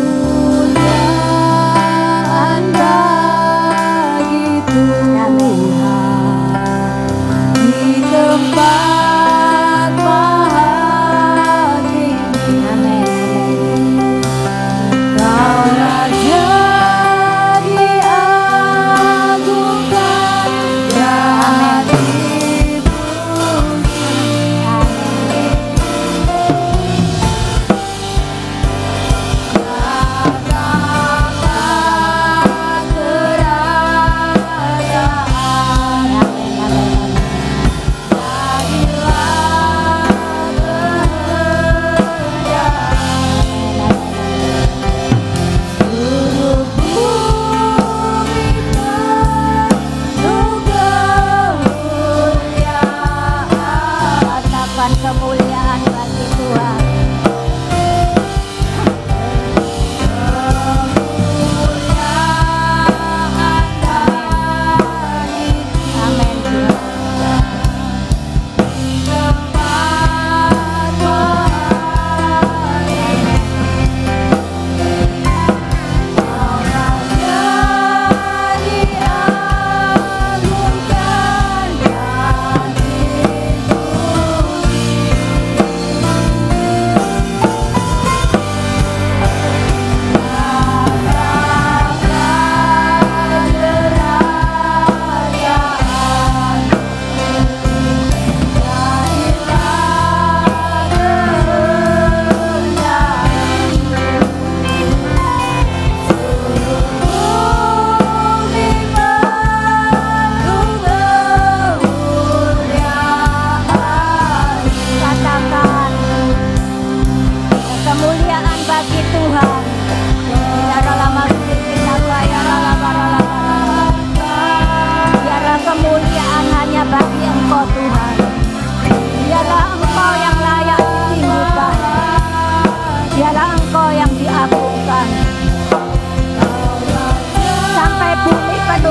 Kemuliaan bagi Tuhan di tempat maha tinggi. Amin. Kau Raja diagungkan dan kemuliaan bagi Tuhan.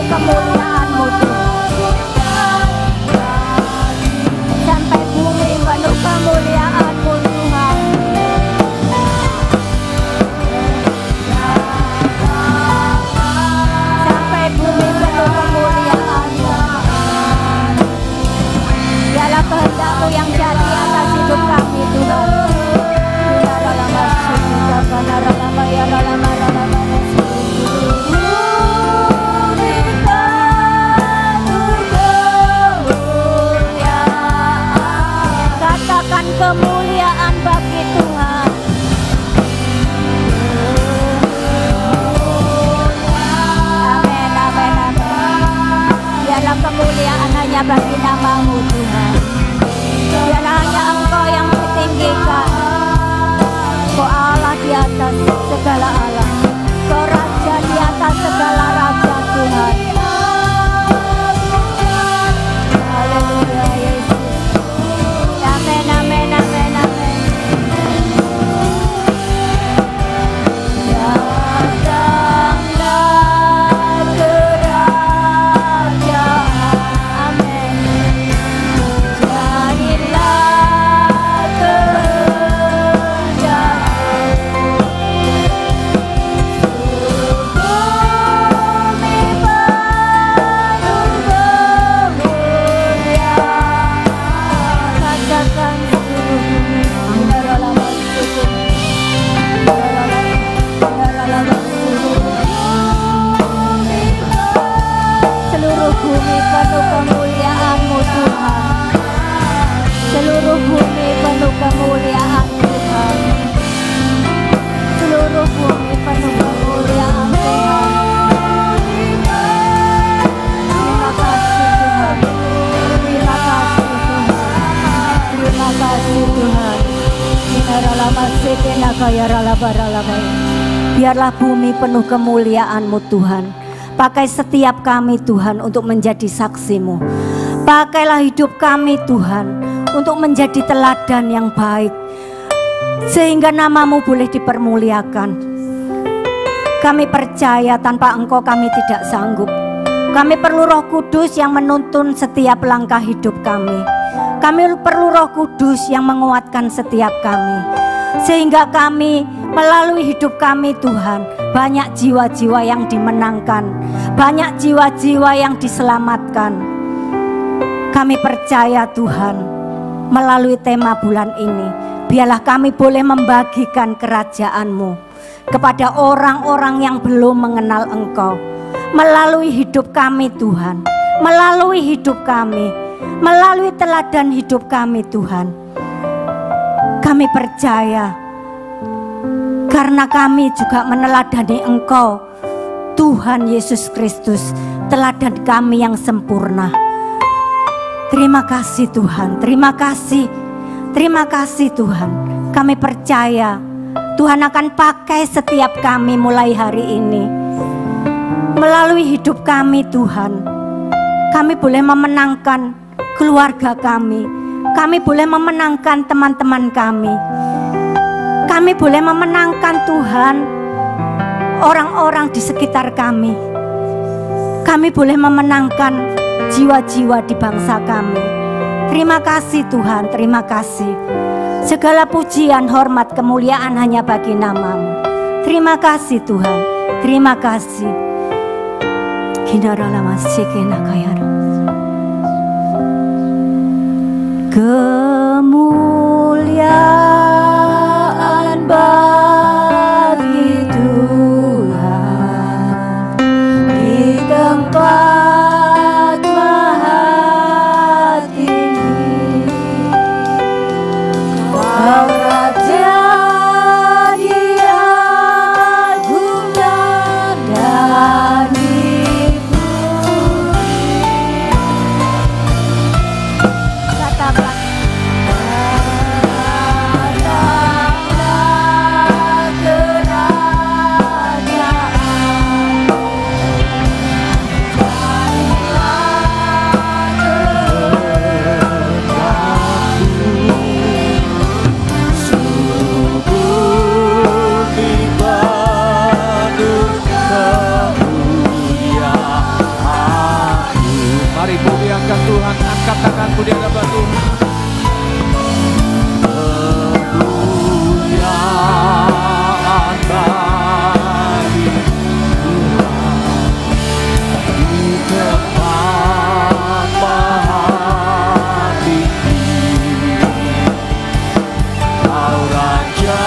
Kemuliaan-Mu Tuhan, sampai bumi penuh kemuliaan-Mu Tuhan, sampai bumi penuh kemuliaan-Mu. Biarlah kehendak-Mu yang jadi atas hidup kami Tuhan. Kemuliaan bagi Tuhan. Amin, amin, amin. Biarlah kemuliaan hanya bagi nama-Mu Tuhan. Biarlah hanya Engkau yang ditinggikan. Kau Allah di atas segala Allah, Kau Raja di atas segala Raja Tuhan. Haleluya Yesus. Amin, amin, amin, amin. Datanglah kerajaan, amin. Jadilah Biarlah bumi penuh kemuliaan-Mu Tuhan. Pakai setiap kami Tuhan untuk menjadi saksi-Mu. Pakailah hidup kami Tuhan untuk menjadi teladan yang baik, sehingga nama-Mu boleh dipermuliakan. Kami percaya tanpa Engkau kami tidak sanggup. Kami perlu Roh Kudus yang menuntun setiap langkah hidup kami. Kami perlu Roh Kudus yang menguatkan setiap kami, sehingga kami melalui hidup kami Tuhan, banyak jiwa-jiwa yang dimenangkan, banyak jiwa-jiwa yang diselamatkan. Kami percaya Tuhan, melalui tema bulan ini, biarlah kami boleh membagikan kerajaan-Mu kepada orang-orang yang belum mengenal Engkau. Melalui hidup kami Tuhan, melalui hidup kami, melalui teladan hidup kami Tuhan. Kami percaya, karena kami juga meneladani Engkau, Tuhan Yesus Kristus, teladan kami yang sempurna. Terima kasih Tuhan, terima kasih Tuhan. Kami percaya Tuhan akan pakai setiap kami mulai hari ini. Melalui hidup kami Tuhan, kami boleh memenangkan keluarga kami boleh memenangkan teman-teman kami boleh memenangkan Tuhan orang-orang di sekitar kami boleh memenangkan jiwa-jiwa di bangsa kami. Terima kasih Tuhan, terima kasih. Segala pujian, hormat, kemuliaan hanya bagi nama-Mu. Terima kasih Tuhan, terima kasih. Kemuliaan bagi Tuhan di tempat maha tinggi. Kau Raja diagungkan dan Tuhan, angkat tanganmu di hadapan Tuhan. Kemuliaan bagi Tuhan di tempat maha tinggi. Kau Raja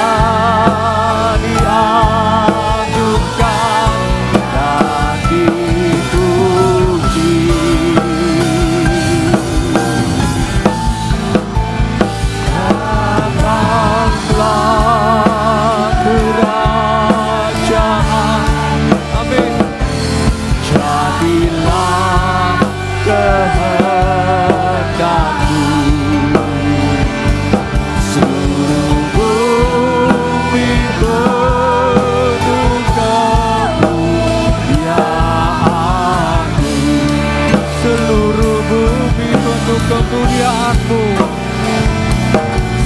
diagungkan dan dipuji. Kemuliaan-Mu, seluruh bumi penuh kemuliaan-Mu,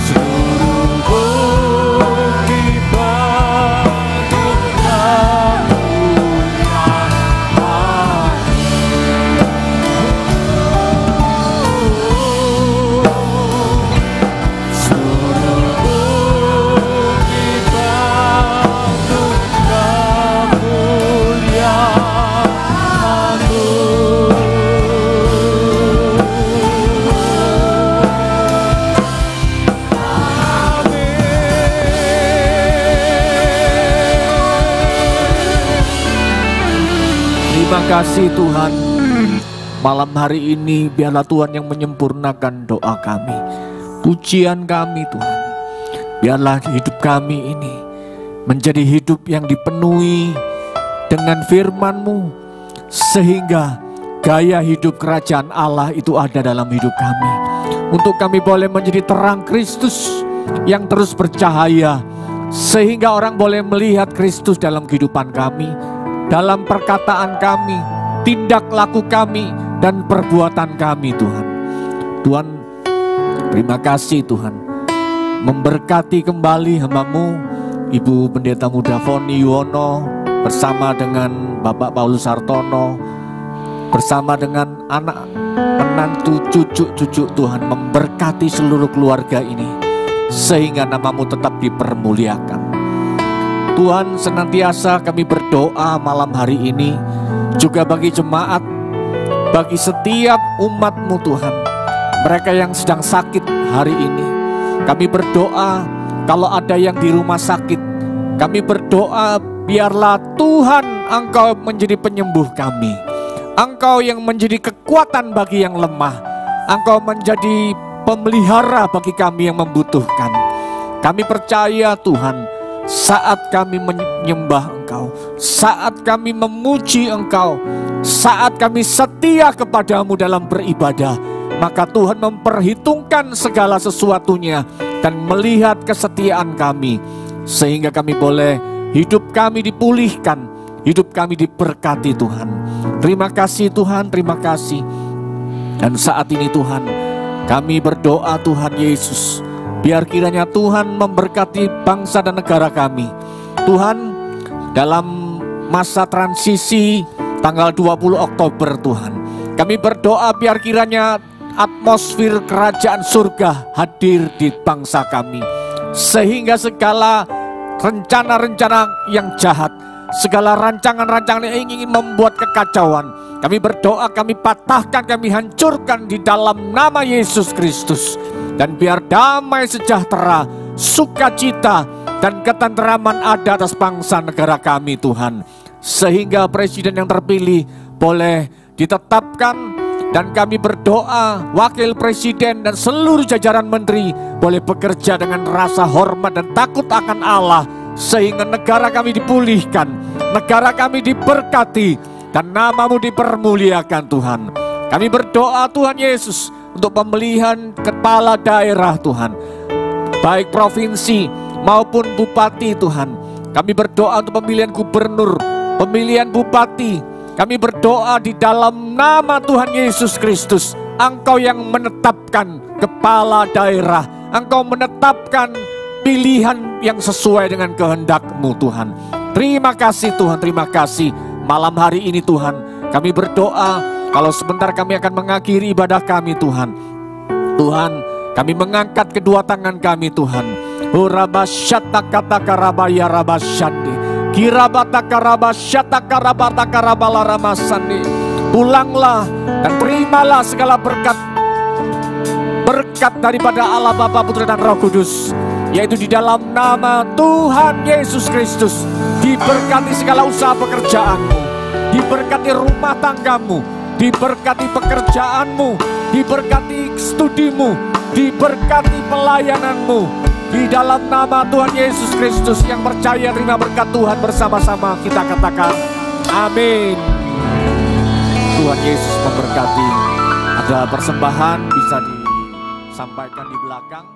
seluruh bumi penuh kemuliaan-Mu. Terima kasih Tuhan. Malam hari ini biarlah Tuhan yang menyempurnakan doa kami, pujian kami Tuhan. Biarlah hidup kami ini menjadi hidup yang dipenuhi dengan firman-Mu, sehingga gaya hidup kerajaan Allah itu ada dalam hidup kami. Untuk kami boleh menjadi terang Kristus yang terus bercahaya sehingga orang boleh melihat Kristus dalam kehidupan kami, dalam perkataan kami, tindak laku kami, dan perbuatan kami Tuhan. Tuhan, terima kasih Tuhan, memberkati kembali hamba-Mu Ibu Pendeta Muda Foni Yuwono bersama dengan Bapak Paulus Hartono, bersama dengan anak, menantu, cucu-cucu Tuhan, memberkati seluruh keluarga ini sehingga nama-Mu tetap dipermuliakan. Tuhan, senantiasa kami berdoa malam hari ini juga bagi jemaat, bagi setiap umat-Mu Tuhan, mereka yang sedang sakit hari ini. Kami berdoa kalau ada yang di rumah sakit, kami berdoa biarlah Tuhan Engkau menjadi penyembuh kami. Engkau yang menjadi kekuatan bagi yang lemah. Engkau menjadi pemelihara bagi kami yang membutuhkan. Kami percaya Tuhan, saat kami menyembah Engkau, saat kami memuji Engkau, saat kami setia kepadamu dalam beribadah, maka Tuhan memperhitungkan segala sesuatunya dan melihat kesetiaan kami, sehingga kami boleh, hidup kami dipulihkan, hidup kami diberkati Tuhan. Terima kasih Tuhan, terima kasih. Dan saat ini Tuhan, kami berdoa Tuhan Yesus, biar kiranya Tuhan memberkati bangsa dan negara kami. Tuhan, dalam masa transisi tanggal 20 Oktober Tuhan, kami berdoa biar kiranya atmosfer kerajaan surga hadir di bangsa kami, sehingga segala rencana-rencana yang jahat, segala rancangan-rancangan yang ingin membuat kekacauan, kami berdoa, kami patahkan, kami hancurkan di dalam nama Yesus Kristus. Dan biar damai sejahtera, sukacita, dan ketenteraman ada atas bangsa negara kami Tuhan, sehingga presiden yang terpilih boleh ditetapkan. Dan kami berdoa wakil presiden dan seluruh jajaran menteri boleh bekerja dengan rasa hormat dan takut akan Allah, sehingga negara kami dipulihkan, negara kami diberkati, dan nama-Mu dipermuliakan Tuhan. Kami berdoa Tuhan Yesus untuk pemilihan kepala daerah Tuhan, baik provinsi maupun bupati Tuhan. Kami berdoa untuk pemilihan gubernur, pemilihan bupati. Kami berdoa di dalam nama Tuhan Yesus Kristus, Engkau yang menetapkan kepala daerah, Engkau menetapkan pilihan yang sesuai dengan kehendak-Mu Tuhan. Terima kasih Tuhan, terima kasih. Malam hari ini Tuhan, kami berdoa kalau sebentar kami akan mengakhiri ibadah kami Tuhan. Tuhan, kami mengangkat kedua tangan kami Tuhan. Hurabasyata kata karabaya rabasyandi. Kirabata karabasyata karabata karabala ramasandi. Pulanglah dan terimalah segala berkat daripada Allah Bapa, Putra dan Roh Kudus, yaitu di dalam nama Tuhan Yesus Kristus. Diberkati segala usaha pekerjaanmu, diberkati rumah tanggamu, diberkati pekerjaanmu, diberkati studimu, diberkati pelayananmu. Di dalam nama Tuhan Yesus Kristus, yang percaya terima berkat Tuhan, bersama-sama kita katakan amin. Tuhan Yesus memberkati. Ada persembahan bisa disampaikan di belakang.